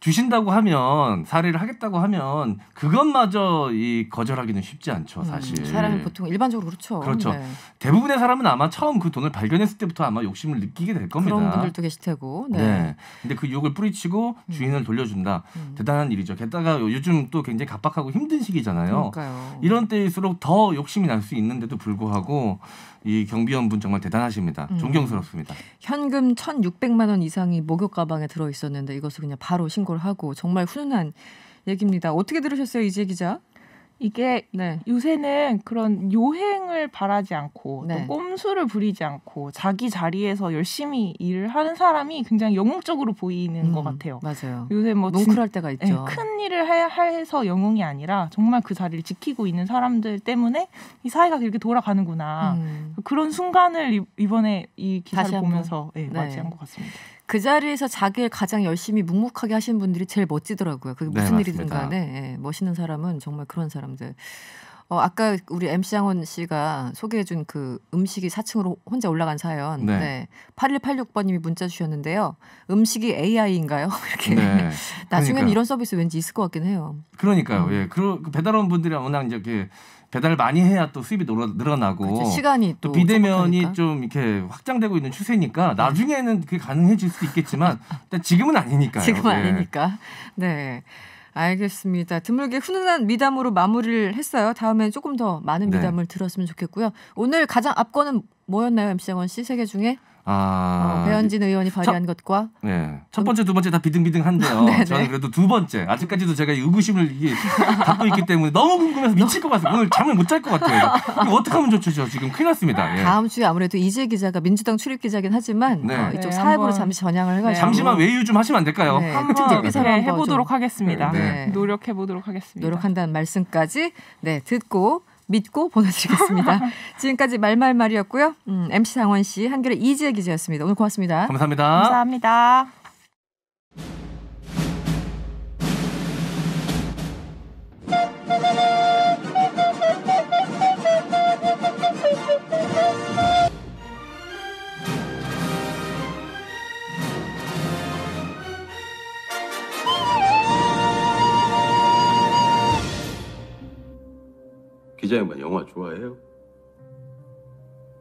I: 주신다고 하면 사례를 하겠다고 하면 그것마저 거절하기는 쉽지 않죠, 사실.
B: 사람은 보통 일반적으로 그렇죠.
I: 대부분의 사람은 아마 처음 그 돈을 발견했을 때부터 아마 욕심을 느끼게 될 겁니다.
B: 그런 분들도 계실 테고.
I: 근데 그 유혹을 뿌리치고 주인을 돌려준다. 대단한 일이죠. 게다가 요즘 또 굉장히 각박하고 힘든 시기잖아요.
B: 그러니까요.
I: 이런 때일수록 더 욕심이 날 수 있는데도 불구하고 이 경비원분 정말 대단하십니다. 존경스럽습니다.
B: 현금 1,600만 원 이상이 목욕 가방에 들어 있었는데 이것을 그냥 바로 신고를 하고 정말 훈훈한 얘기입니다. 어떻게 들으셨어요, 이재 기자?
J: 이게 요새는 그런 요행을 바라지 않고 또 꼼수를 부리지 않고 자기 자리에서 열심히 일을 하는 사람이 굉장히 영웅적으로 보이는 것 같아요.
B: 맞아요.
J: 요새 뭐
B: 뭉클할 때가 있죠.
J: 큰 일을 해서 영웅이 아니라 정말 그 자리를 지키고 있는 사람들 때문에 이 사회가 이렇게 돌아가는구나. 그런 순간을 이번에 이 기사를 보면서 맞이한 것 같습니다.
B: 그 자리에서 자기를 가장 열심히 묵묵하게 하시는 분들이 제일 멋지더라고요. 그게 무슨 일이든 간에 멋있는 사람은 정말 그런 사람들. 아까 우리 MC 장원 씨가 소개해준 그 음식이 4층으로 혼자 올라간 사연. 8186번님이 문자 주셨는데요. 음식이 AI인가요? 이렇게. 나중에는 이런 서비스 왠지 있을 것 같긴 해요.
I: 그러니까요. 그 배달원 분들이 워낙 이제 이렇게 배달을 많이 해야 또 수입이 늘어나고
B: 그렇죠. 시간이
I: 또 비대면이 좀 이렇게 확장되고 있는 추세니까 나중에는 그게 가능해질 수도 있겠지만 일단 지금은 아니니까요.
B: 지금은 아니니까. 알겠습니다. 드물게 훈훈한 미담으로 마무리를 했어요. 다음에 조금 더 많은 미담을 들었으면 좋겠고요. 오늘 가장 앞거는 뭐였나요, MC 장원 씨? 3개 중에? 배현진 의원이 발의한 것과
I: 첫 번째, 두 번째 다 비등비등한데요. 저는 그래도 두 번째 아직까지도 제가 의구심을 갖고 있기 때문에 너무 궁금해서 미칠 것 같아요. 오늘 잠을 못 잘 것 같아요. 이거 어떻게 하면 좋죠? 지금 큰일 났습니다.
B: 다음 주에 아무래도 이재 기자가 민주당 출입 기자긴 하지만 이쪽 사회부로 잠시 전향을 해가지고
I: 잠시만 외유 좀 하시면 안 될까요?
J: 한번 해보도록 하겠습니다. 노력해보도록 하겠습니다.
B: 노력한다는 말씀까지 듣고 믿고 보내드리겠습니다. 지금까지 말말말이었고요. MC 장원 씨, 한겨레 이지혜 기자였습니다. 오늘 고맙습니다.
I: 감사합니다.
J: 감사합니다.
K: 기자 양반 영화 좋아해요?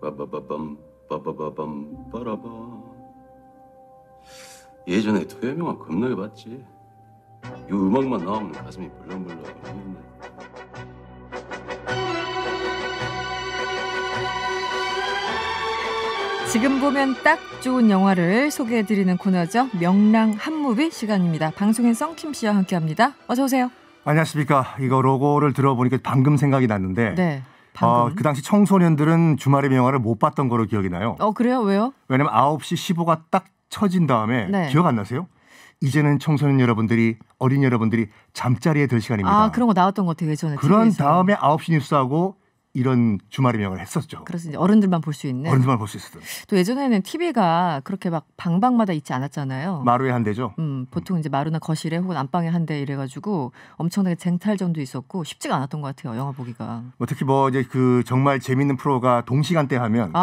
K: 빠바바밤 빠바바밤 빠라바. 예전에 토요일 영화 겁나게 봤지. 이 음악만 나오면 가슴이 벌렁벌렁 했는데.
B: 지금 보면 딱 좋은 영화를 소개해드리는 코너죠. 명랑 한무비 시간입니다. 방송인 썬킴 씨와 함께합니다. 어서 오세요.
L: 안녕하십니까. 이거 로고를 들어보니까 방금 생각이 났는데
B: 방금.
L: 그 당시 청소년들은 주말의 영화를 못 봤던 거로 기억이 나요.
B: 그래요? 왜요?
L: 왜냐면 9시 15가 딱 쳐진 다음에 기억 안 나세요? 이제는 청소년 여러분들이 어린 여러분들이 잠자리에 들 시간입니다.
B: 그런 거 나왔던 것 같아요. 예전에
L: 그런
B: TV에서.
L: 다음에 9시 뉴스하고 이런 주말의 영화를 했었죠.
B: 그래서 이제 어른들만 볼 수 있는.
L: 어른들만 볼 수 있었던.
B: 또 예전에는 TV가 그렇게 막 방방마다 있지 않았잖아요.
L: 마루에 한 대죠.
B: 보통 이제 마루나 거실에 혹은 안방에 한 대 이래가지고 엄청나게 쟁탈전도 있었고 쉽지가 않았던 것 같아요. 영화 보기가.
L: 특히 이제 그 정말 재밌는 프로가 동시간대 하면.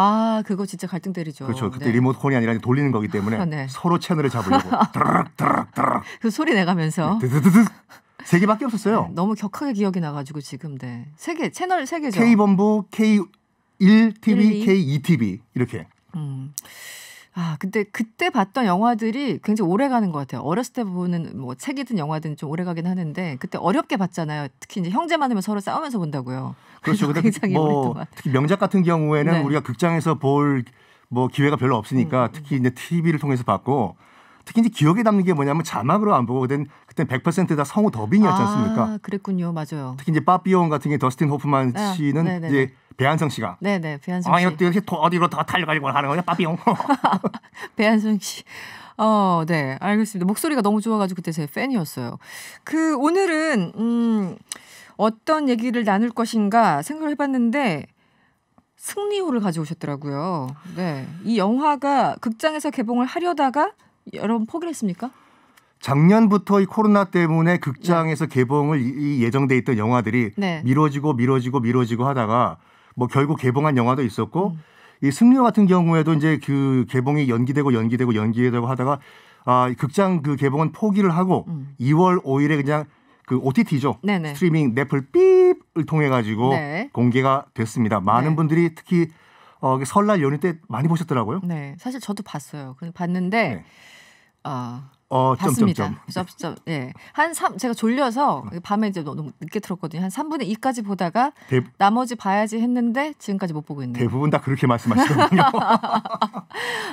B: 그거 진짜 갈등 때리죠.
L: 그렇죠. 그때 리모컨이 아니라 돌리는 거기 때문에 서로 채널을 잡으려고 드르륵
B: 그 소리 내가면서.
L: 드드드드. 3개밖에 없었어요.
B: 너무 격하게 기억이 나가지고 지금 3개 채널 3개죠.
L: K본부, K1 TV, K2 TV 이렇게.
B: 그때 봤던 영화들이 굉장히 오래 가는 것 같아요. 어렸을 때 보는 책이든 영화든 좀 오래 가긴 하는데 그때 어렵게 봤잖아요. 특히 이제 형제 많으면 서로 싸우면서 본다고요.
L: 그렇죠.
B: 굉장히 오랫동안.
L: 특히 명작 같은 경우에는 우리가 극장에서 볼 기회가 별로 없으니까 특히 이제 TV를 통해서 봤고. 특히 이제 기억에 남는 게 뭐냐면 자막으로 안 보거든. 그때 100% 다 성우 더빙이었지 않습니까?
B: 그랬군요, 맞아요.
L: 특히 이제 빠삐용 같은 게 더스틴 호프만 씨는 이제 배한성 씨가.
B: 네네, 배한성 씨.
L: 이렇게 어디로 더 달려가지고 하는 거냐, 빠삐용.
B: 배한성 씨. 네, 알겠습니다. 목소리가 너무 좋아가지고 그때 제 팬이었어요. 오늘은 어떤 얘기를 나눌 것인가 생각을 해봤는데. 승리호를 가져오셨더라고요. 네, 이 영화가 극장에서 개봉을 하려다가 여러분 포기를 했습니까?
L: 작년부터 이 코로나 때문에 극장에서 개봉을 예정돼 있던 영화들이 미뤄지고 하다가 결국 개봉한 영화도 있었고 이 승리호 같은 경우에도 이제 그 개봉이 연기되고 하다가 극장 그 개봉은 포기를 하고 2월 5일에 그냥 그 OTT죠. 스트리밍 넷플 삐을 통해 가지고 공개가 됐습니다. 많은 분들이 특히 설날 연휴 때 많이 보셨더라고요.
B: 네, 사실 저도 봤어요. 봤는데 봤습니다. 점점. 예. 제가 졸려서 밤에 이제 너무 늦게 틀었거든요. 한 3분의 2까지 보다가 나머지 봐야지 했는데 지금까지 못 보고 있네요.
L: 대부분 다 그렇게 말씀하시더군요.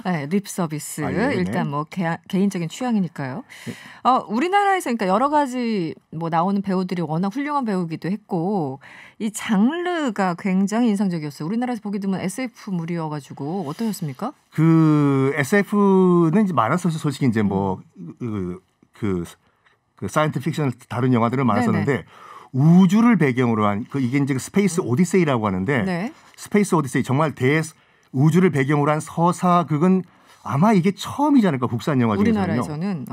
B: 네, 립 서비스. 일단 개인적인 취향이니까요. 우리나라에서 그러니까 여러 가지 나오는 배우들이 워낙 훌륭한 배우기도 했고 이 장르가 굉장히 인상적이었어요. 우리나라에서 보기 드문 SF물이어가지고 어떠셨습니까?
L: 그 SF는 이제 많았어요. 솔직히 이제 그 사이언스 픽션을 다룬 영화들은 많았었는데 우주를 배경으로 한 이게 이제 스페이스 오디세이라고 하는데 스페이스 오디세이 정말 우주를 배경으로 한 서사극은 아마 이게 처음이지 않을까 국산 영화 중에서는요.
B: 우리나라에서는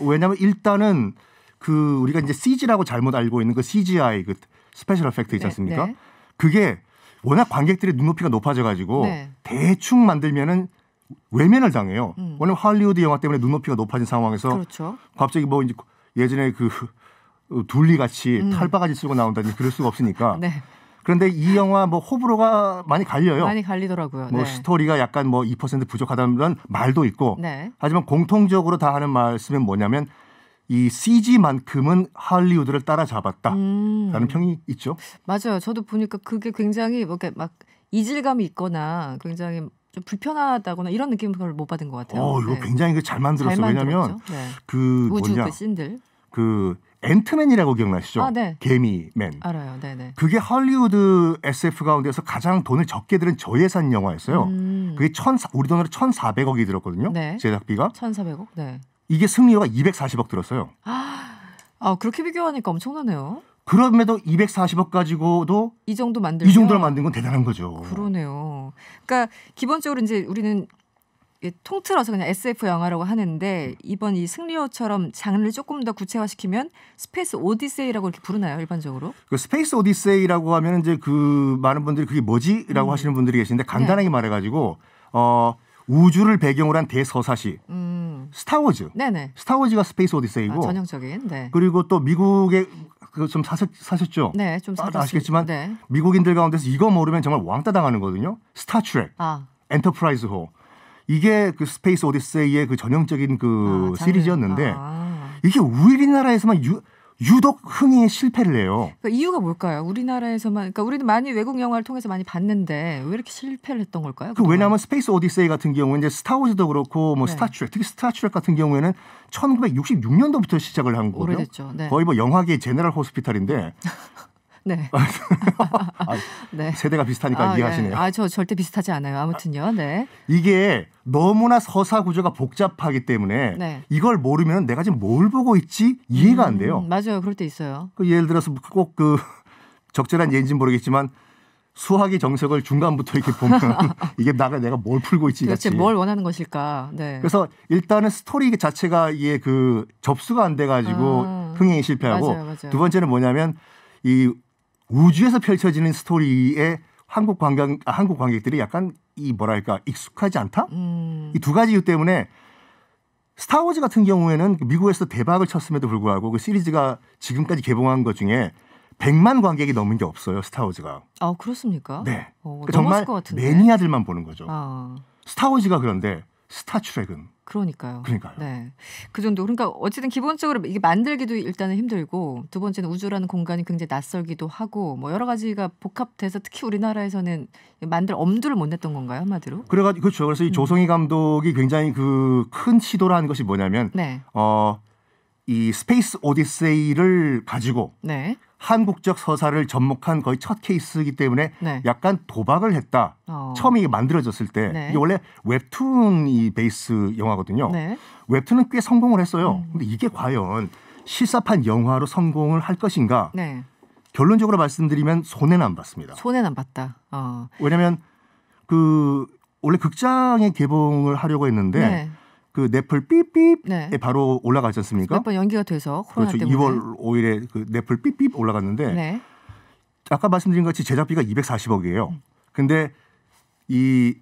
L: 왜냐하면 일단은 그 우리가 이제 CG라고 잘못 알고 있는 그 CGI 그 스페셜 에펙트 있지 않습니까? 그게 워낙 관객들의 눈높이가 높아져가지고 대충 만들면은 외면을 당해요. 왜냐면 할리우드 영화 때문에 눈높이가 높아진 상황에서 갑자기 이제 예전에 그 둘리 같이 탈바가지 쓰고 나온다든지 그럴 수가 없으니까. 그런데 이 영화 호불호가 많이 갈려요.
B: 많이 갈리더라고요.
L: 스토리가 약간 2% 부족하다는 말도 있고. 하지만 공통적으로 다 하는 말씀은 뭐냐면 이 CG만큼은 할리우드를 따라잡았다라는 평이 있죠.
B: 맞아요. 저도 보니까 그게 굉장히 막 이질감이 있거나 굉장히 좀 불편하다거나 이런 느낌을 못 받은 것 같아요.
L: 이거 굉장히 잘 만들었어요. 왜냐하면 그
B: 우주
L: 뭐냐
B: 그 씬들.
L: 그 앤트맨이라고 기억나시죠?
B: 네.
L: 개미맨.
B: 알아요. 네네.
L: 그게 할리우드 SF 가운데서 가장 돈을 적게 들은 저예산 영화였어요. 그게 우리 돈으로 1,400억이 들었거든요.
B: 네.
L: 제작비가.
B: 1,400억. 네.
L: 이게 승리호가 240억 들었어요.
B: 그렇게 비교하니까 엄청나네요.
L: 그럼에도 240억 가지고도
B: 이 정도를 만든
L: 건 대단한 거죠.
B: 그러네요. 그러니까 기본적으로 이제 우리는 통틀어서 그냥 SF 영화라고 하는데 이번 이 승리호처럼 장르를 조금 더 구체화시키면 스페이스 오디세이라고 이렇게 부르나요, 일반적으로?
L: 그 스페이스 오디세이라고 하면 이제 그 많은 분들이 그게 뭐지라고 하시는 분들이 계신데 간단하게 말해가지고 우주를 배경으로 한 대서사시 스타워즈.
B: 네네.
L: 스타워즈가 스페이스 오디세이고
B: 전형적인. 네.
L: 그리고 또 미국에 좀 사셨죠?
B: 네, 좀
L: 아시겠지만 미국인들 가운데서 이거 모르면 정말 왕따 당하는 거거든요. 스타트랙, 엔터프라이즈호. 이게 그 스페이스 오디세이의 그 전형적인 그 시리즈였는데 이게 우리나라에서만 유독 흥행에 실패를 해요.
B: 그러니까 이유가 뭘까요? 우리나라에서만, 그러니까 우리는 많이 외국 영화를 통해서 많이 봤는데 왜 이렇게 실패를 했던 걸까요?
L: 왜냐하면 스페이스 오디세이 같은 경우는 이제 스타워즈도 그렇고 뭐 스타트랙, 특히 스타트랙 같은 경우에는 1966년도부터 시작을 한 거거든요.
B: 오래됐죠. 네.
L: 거의 뭐 영화계의 제너럴 호스피탈인데.
B: 네.
L: 네. 세대가 비슷하니까 이해하시네요.
B: 네. 저 절대 비슷하지 않아요. 아무튼요. 네.
L: 이게 너무나 서사 구조가 복잡하기 때문에 이걸 모르면 내가 지금 뭘 보고 있지 이해가 안 돼요.
B: 맞아요. 그럴 때 있어요.
L: 예를 들어서 꼭 그 적절한 예인지는 모르겠지만 수학의 정석을 중간부터 이렇게 보면 이게 내가 뭘 풀고 있지
B: 도대체 뭘 원하는 것일까. 네.
L: 그래서 일단은 스토리 자체가 이게 그 접수가 안 돼가지고 흥행이 실패하고
B: 맞아요.
L: 두 번째는 뭐냐면 이 우주에서 펼쳐지는 스토리에 한국 관객들이 약간 익숙하지 않다? 이 두 가지 이유 때문에 스타워즈 같은 경우에는 미국에서 대박을 쳤음에도 불구하고 그 시리즈가 지금까지 개봉한 것 중에 100만 관객이 넘은 게 없어요. 스타워즈가.
B: 그렇습니까?
L: 네. 정말 매니아들만 보는 거죠. 스타워즈가 그런데 스타트랙은 그러니까요.
B: 네. 그 정도. 그러니까 어쨌든 기본적으로 이게 만들기도 일단은 힘들고 두 번째는 우주라는 공간이 굉장히 낯설기도 하고 뭐 여러 가지가 복합돼서 특히 우리나라에서는 만들 엄두를 못 냈던 건가요, 한마디로?
L: 그렇죠. 그래서 이 조성희 감독이 굉장히 그 큰 시도를 한 것이 뭐냐면 이 스페이스 오디세이를 가지고 한국적 서사를 접목한 거의 첫 케이스이기 때문에 약간 도박을 했다. 처음에 이게 만들어졌을 때 이게 원래 웹툰이 베이스 영화거든요. 웹툰은 꽤 성공을 했어요. 근데 이게 과연 실사판 영화로 성공을 할 것인가? 결론적으로 말씀드리면 손해는 안 봤습니다.
B: 손해는 안 봤다.
L: 왜냐하면 그 원래 극장에 개봉을 하려고 했는데 그 넷플 삐삐에 바로 올라가지 않습니까?
B: 몇 번 연기가 돼서 코로나 때문에.
L: 2월 5일에 그 넷플 삐삐 올라갔는데 아까 말씀드린 것 같이 제작비가 240억이에요. 근데 이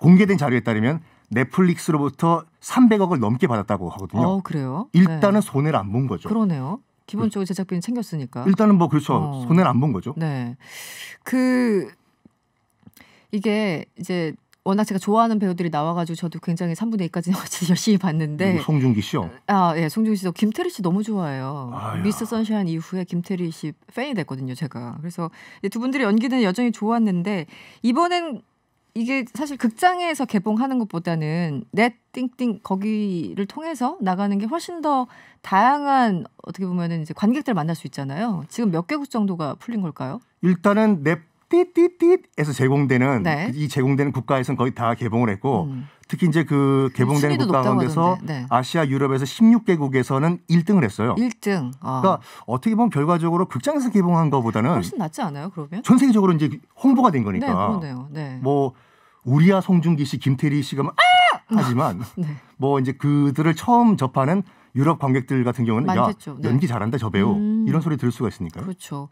L: 공개된 자료에 따르면 넷플릭스로부터 300억을 넘게 받았다고 하거든요.
B: 그래요?
L: 일단은 손해를 안 본 거죠.
B: 그러네요. 기본적으로 제작비는 챙겼으니까.
L: 일단은 뭐 그렇죠. 손해를 안 본 거죠.
B: 네. 이게 이제 워낙 제가 좋아하는 배우들이 나와가지고 저도 굉장히 3분의 2까지 열심히 봤는데.
L: 송중기 씨요?
B: 예, 송중기 씨도 김태리 씨 너무 좋아해요. 미스터 선샤인 이후에 김태리 씨 팬이 됐거든요, 제가. 그래서 두 분들의 연기는 여전히 좋았는데 이번엔 이게 사실 극장에서 개봉하는 것보다는 넷띵띵 거기를 통해서 나가는 게 훨씬 더 다양한 어떻게 보면은 이제 관객들 만날 수 있잖아요. 지금 몇 개국 정도가 풀린 걸까요?
L: 일단은 띠띠띠에서 제공되는 이 제공되는 국가에서는 거의 다 개봉을 했고 특히 이제 그 개봉되는 국가 가운데서 아시아 유럽에서 16개국에서는 1등을 했어요.
B: 1등.
L: 그러니까 어떻게 보면 결과적으로 극장에서 개봉한 것보다는
B: 훨씬 낫지 않아요? 그러면?
L: 전 세계적으로 이제 홍보가 된 거니까.
B: 네, 그러네요. 네.
L: 뭐 우리야 송중기 씨, 김태리 씨가 막 하지만 뭐 이제 그들을 처음 접하는 유럽 관객들 같은 경우는 많겠죠. 연기 잘한다 저 배우 이런 소리 들을 수가 있으니까요.
B: 그렇죠.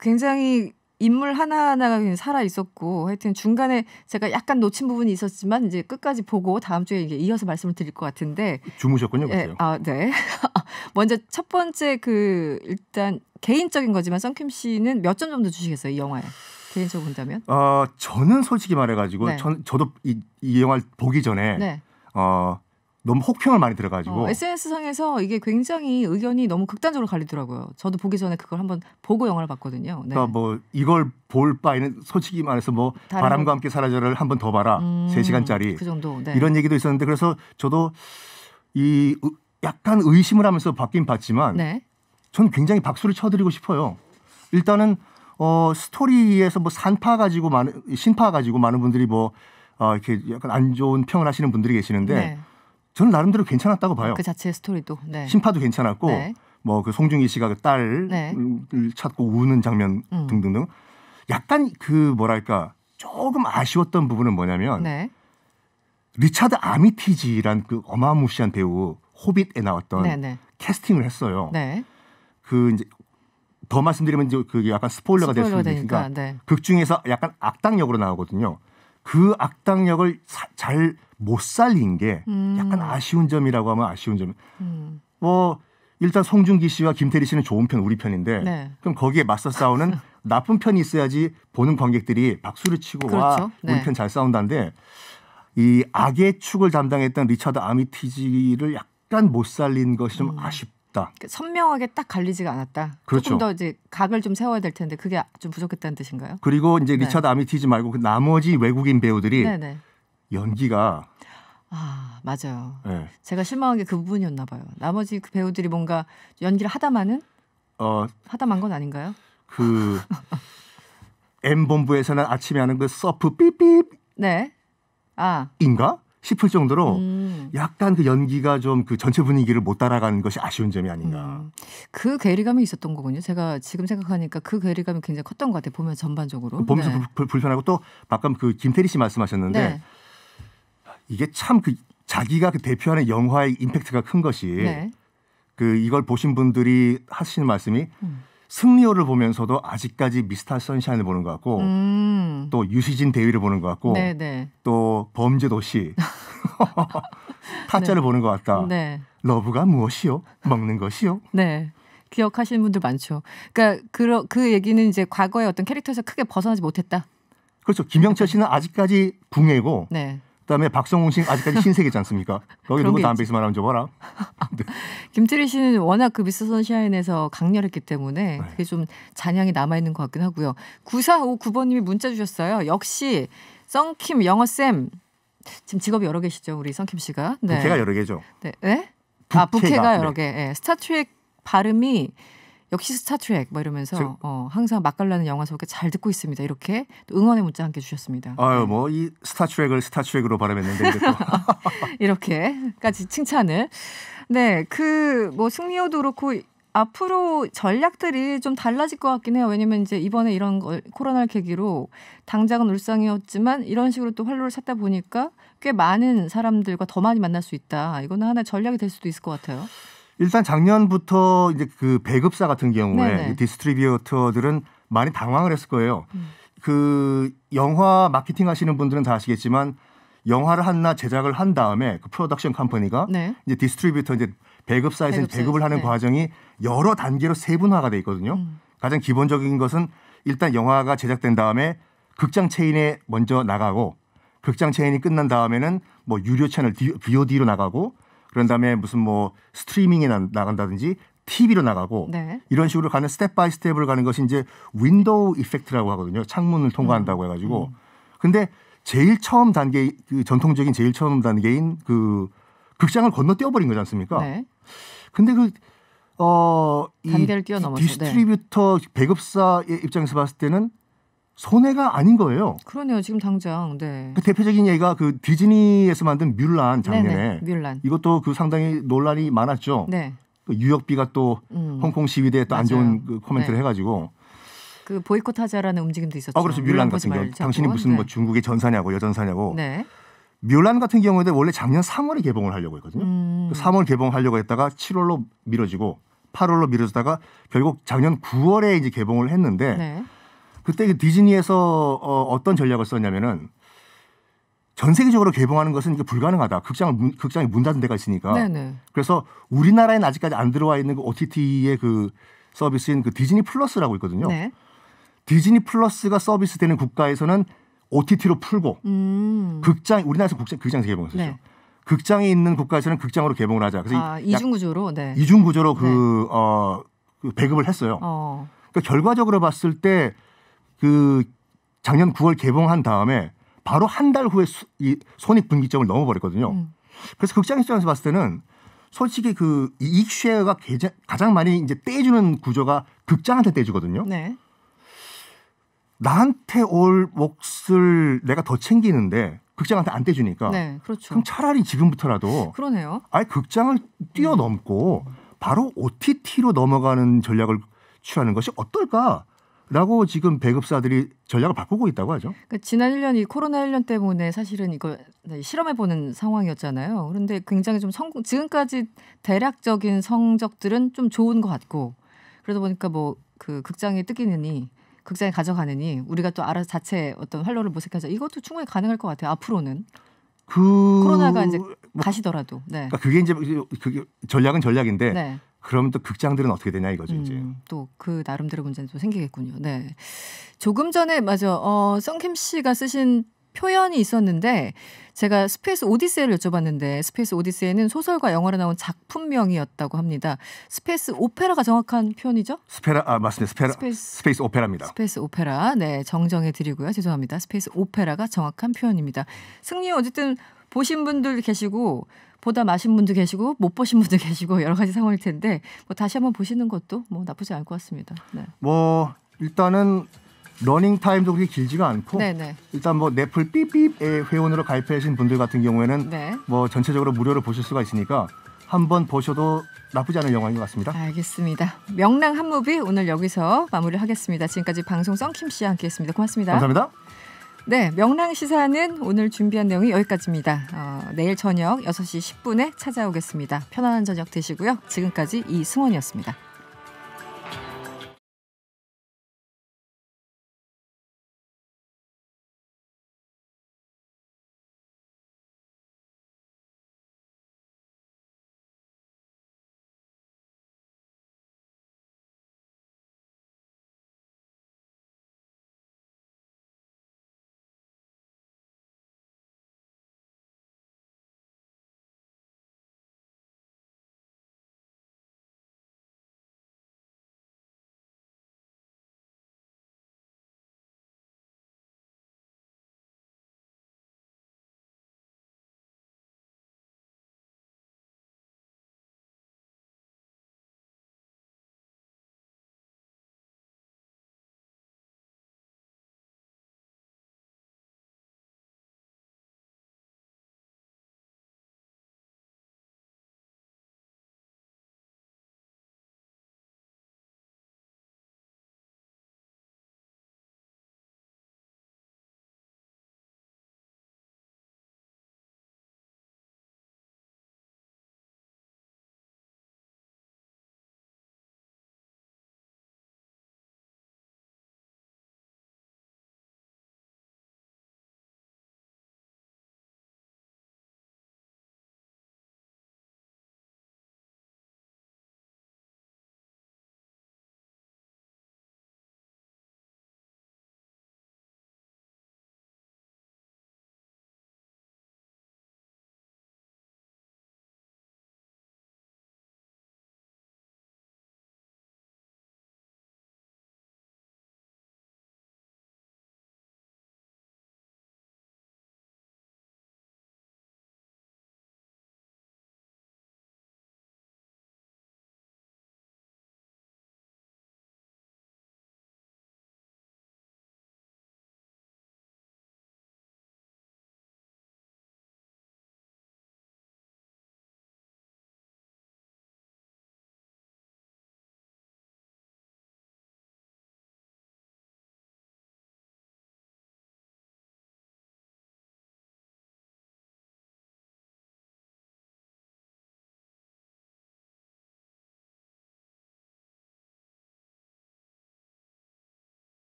B: 굉장히 인물 하나하나가 살아 있었고 하여튼 중간에 제가 약간 놓친 부분이 있었지만 이제 끝까지 보고 다음 주에 이어서 말씀을 드릴 것 같은데
L: 주무셨군요, 그때요.
B: 네. 먼저 첫 번째 일단 개인적인 거지만 썬킴 씨는 몇 점 정도 주시겠어요, 이 영화에? 개인적으로 본다면?
L: 저는 솔직히 말해가지고 저도 이 영화를 보기 전에 너무 혹평을 많이 들어가지고
B: SNS 상에서 이게 굉장히 의견이 너무 극단적으로 갈리더라고요. 저도 보기 전에 그걸 한번 보고 영화를 봤거든요. 네.
L: 그러니까 뭐 이걸 볼 바에는 솔직히 말해서 뭐 바람과 함께 사라져를 한 번 더 봐라. 3시간짜리.
B: 그 정도. 네.
L: 이런 얘기도 있었는데 그래서 저도 이 약간 의심을 하면서 봤긴 봤지만
B: 네.
L: 저는 굉장히 박수를 쳐드리고 싶어요. 일단은 스토리에서 뭐 신파 가지고 많은 분들이 뭐 이렇게 약간 안 좋은 평을 하시는 분들이 계시는데
B: 네.
L: 저는 나름대로 괜찮았다고 봐요.
B: 그 자체의 스토리도. 네.
L: 신파도 괜찮았고
B: 네.
L: 뭐 그 송중기 씨가 그 딸을
B: 네.
L: 찾고 우는 장면 등등등. 약간 그 뭐랄까 조금 아쉬웠던 부분은 뭐냐면
B: 네.
L: 리차드 아미티지란 그 어마무시한 배우 호빗에 나왔던
B: 네.
L: 캐스팅을 했어요.
B: 네.
L: 그 이제 더 말씀드리면 이제 그 약간 스포일러가 될 수도 있으니까
B: 네.
L: 극 중에서 약간 악당 역으로 나오거든요. 그 악당 역을 잘 못 살린 게 약간 아쉬운 점이라고 하면 아쉬운 점. 뭐 일단 송중기 씨와 김태리 씨는 좋은 편 우리 편인데
B: 네.
L: 그럼 거기에 맞서 싸우는 나쁜 편이 있어야지 보는 관객들이 박수를 치고
B: 그렇죠.
L: 와
B: 네.
L: 우리 편 잘 싸운다는데 이 악의 축을 담당했던 리차드 아미티지를 약간 못 살린 것이 좀 아쉽다.
B: 선명하게 딱 갈리지가 않았다.
L: 그렇죠.
B: 조금 더 이제 각을 좀 세워야 될 텐데 그게 좀 부족했다는 뜻인가요?
L: 그리고 이제
B: 네.
L: 리차드 아미티지 말고 그 나머지 외국인 배우들이
B: 네네.
L: 연기가
B: 맞아요.
L: 네.
B: 제가 실망한 게 그 부분이었나 봐요. 나머지 그 배우들이 뭔가 연기를 하다마는 하다만 건 아닌가요?
L: 그 M본부에서는 아침에 하는 그 서프 삐삐
B: 네.
L: 인가 싶을 정도로 약간 그 연기가 좀 그 전체 분위기를 못 따라가는 것이 아쉬운 점이 아닌가.
B: 그 괴리감이 있었던 거군요. 제가 지금 생각하니까 그 괴리감이 굉장히 컸던 것 같아요. 보면 전반적으로.
L: 보면서
B: 네.
L: 불편하고 또 방금 그 김태리 씨 말씀하셨는데
B: 네.
L: 이게 참 그 자기가 그 대표하는 영화의 임팩트가 큰 것이
B: 네.
L: 그 이걸 보신 분들이 하시는 말씀이 승리호를 보면서도 아직까지 미스터 선샤인을 보는 것 같고 또 유시진 대위를 보는 것 같고
B: 네네.
L: 또 범죄도시 타짜를
B: 네.
L: 보는 것 같다.
B: 네.
L: 러브가 무엇이요? 먹는 것이요?
B: 네. 기억하시는 분들 많죠. 그러니까 그 얘기는 이제 과거의 어떤 캐릭터에서 크게 벗어나지 못했다.
L: 그렇죠. 김영철 씨는 아직까지 궁예고
B: 네.
L: 그다음에 박성웅 씨는 아직까지 신세계지 않습니까? 거기 누구 다음 베이스 말하면 줘봐라.
B: 네. 김태리 씨는 워낙 그 미스터 선샤인에서 강렬했기 때문에
L: 네.
B: 그게 좀 잔향이 남아있는 것 같긴 하고요. 9459번님이 문자 주셨어요. 역시 썬킴 영어쌤. 지금 직업이 여러 개시죠. 우리 썬킴 씨가. 네.
L: 부캐가 여러 개죠.
B: 네. 네? 부캐가 여러 개. 네. 스타트랙 발음이 역시 스타트랙 뭐 이러면서 항상 맛깔나는 영화 속에 잘 듣고 있습니다. 이렇게 응원의 문자 함께 주셨습니다.
L: 아유 뭐 이 스타트랙을 스타트랙으로 발음했는데 이제 또
B: 이렇게까지 칭찬을. 네, 그 뭐 승리호도 그렇고 앞으로 전략들이 좀 달라질 것 같긴 해요. 왜냐면 이제 이번에 이런 걸 코로나를 계기로 당장은 울상이었지만 이런 식으로 또 활로를 찾다 보니까 꽤 많은 사람들과 더 많이 만날 수 있다. 이거는 하나의 전략이 될 수도 있을 것 같아요.
L: 일단 작년부터 이제 그 배급사 같은 경우에 이 디스트리뷰터들은 많이 당황을 했을 거예요. 그 영화 마케팅 하시는 분들은 다 아시겠지만 영화를 하나 제작을 한 다음에 그 프로덕션 컴퍼니가 이제 디스트리뷰터 이제 배급사에서 배급을 하는 과정이 여러 단계로 세분화가 돼 있거든요. 가장 기본적인 것은 일단 영화가 제작된 다음에 극장 체인에 먼저 나가고 극장 체인이 끝난 다음에는 뭐 유료 채널 VOD로 나가고 그런 다음에 무슨 뭐 스트리밍에 나간다든지 TV로 나가고 이런 식으로 가는 스텝 바이 스텝을 가는 것이 이제 윈도우 이펙트라고 하거든요. 창문을 통과한다고 해가지고. 근데 제일 처음 단계, 그 전통적인 제일 처음 단계인 그 극장을 건너뛰어 버린 거지 않습니까? 근데
B: 단계를 뛰어넘어서
L: 디스트리뷰터 배급사의 입장에서 봤을 때는 손해가 아닌 거예요.
B: 그러네요. 지금 당장. 네.
L: 그 대표적인 예가 그 디즈니에서 만든 뮬란 작년에
B: 뮬란.
L: 이것도 그 상당히 논란이 많았죠. 그 유역비가 또 홍콩 시위대에 또 안 좋은 그 코멘트를 해가지고
B: 그 보이콧하자라는 움직임도 있었죠.
L: 그렇죠. 뮬란 같은 경우 당신이 무슨 뭐 중국의 전사냐고 여전사냐고. 뮬란 같은 경우에도 원래 작년 3월에 개봉을 하려고 했거든요. 3월 개봉하려고 했다가 7월로 미뤄지고 8월로 미뤄지다가 결국 작년 9월에 이제 개봉을 했는데 그때 디즈니에서 어떤 전략을 썼냐면은 전 세계적으로 개봉하는 것은 이게 불가능하다. 극장이 문 닫은 데가 있으니까. 그래서 우리나라에는 아직까지 안 들어와 있는 그 OTT의 그 서비스인 그 디즈니 플러스라고 있거든요. 디즈니 플러스가 서비스되는 국가에서는 OTT로 풀고 우리나라에서 극장에서 개봉했었죠. 극장이 있는 국가에서는 극장으로 개봉을 하자. 그래서
B: 이중 구조로, 네.
L: 이중 구조로 그 배급을 했어요. 그러니까 결과적으로 봤을 때 그 작년 9월 개봉한 다음에 바로 한 달 후에 이 손익분기점을 넘어버렸거든요. 그래서 극장 입장에서 봤을 때는 솔직히 그 이익 쉐어가 가장 많이 이제 떼주는 구조가 극장한테 떼주거든요.
B: 네.
L: 나한테 올 몫을 내가 더 챙기는데 극장한테 안 떼주니까.
B: 네, 그렇죠.
L: 그럼 차라리 지금부터라도
B: 그러네요.
L: 아예 극장을 뛰어넘고 바로 OTT로 넘어가는 전략을 취하는 것이 어떨까라고 지금 배급사들이 전략을 바꾸고 있다고 하죠.
B: 그러니까 지난 1년 이 코로나 1년 때문에 사실은 이거 실험해보는 상황이었잖아요. 그런데 굉장히 좀 지금까지 대략적인 성적들은 좀 좋은 것 같고 그러다 보니까 뭐 그 극장에 뜯기느니 극장에 가져가느니 우리가 또 알아서 자체 어떤 활로를 모색하자 이것도 충분히 가능할 것 같아요. 앞으로는 코로나가 이제 가시더라도. 네.
L: 그러니까 그게 이제 그게 전략은 전략인데
B: 네.
L: 그럼 또 극장들은 어떻게 되냐 이거죠. 이제
B: 또 그 나름대로 문제는 또 생기겠군요. 네. 조금 전에 썬킴 씨가 쓰신 표현이 있었는데 제가 스페이스 오디세이를 여쭤봤는데 스페이스 오디세이는 소설과 영화로 나온 작품명이었다고 합니다. 스페이스 오페라가 정확한 표현이죠?
L: 맞습니다. 스페이스 오페라입니다.
B: 스페이스 오페라. 네, 정정해 드리고요. 죄송합니다. 스페이스 오페라가 정확한 표현입니다. 승리 어쨌든 보신 분들 계시고 보다 마신 분도 계시고 못 보신 분도 계시고 여러 가지 상황일 텐데 뭐 다시 한번 보시는 것도 뭐 나쁘지 않을 것 같습니다. 네.
L: 뭐 일단은 러닝 타임도 그렇게 길지가 않고
B: 네네.
L: 일단 뭐 넷플 삐삐의 회원으로 가입하신 분들 같은 경우에는
B: 네.
L: 뭐 전체적으로 무료로 보실 수가 있으니까 한번 보셔도 나쁘지 않은 영화인 것 같습니다.
B: 알겠습니다. 명랑 한 무비 오늘 여기서 마무리하겠습니다. 지금까지 방송 썬킴 씨와 함께했습니다. 고맙습니다.
L: 감사합니다.
B: 네, 명랑 시사는 오늘 준비한 내용이 여기까지입니다. 내일 저녁 6시 10분에 찾아오겠습니다. 편안한 저녁 되시고요. 지금까지 이승원이었습니다.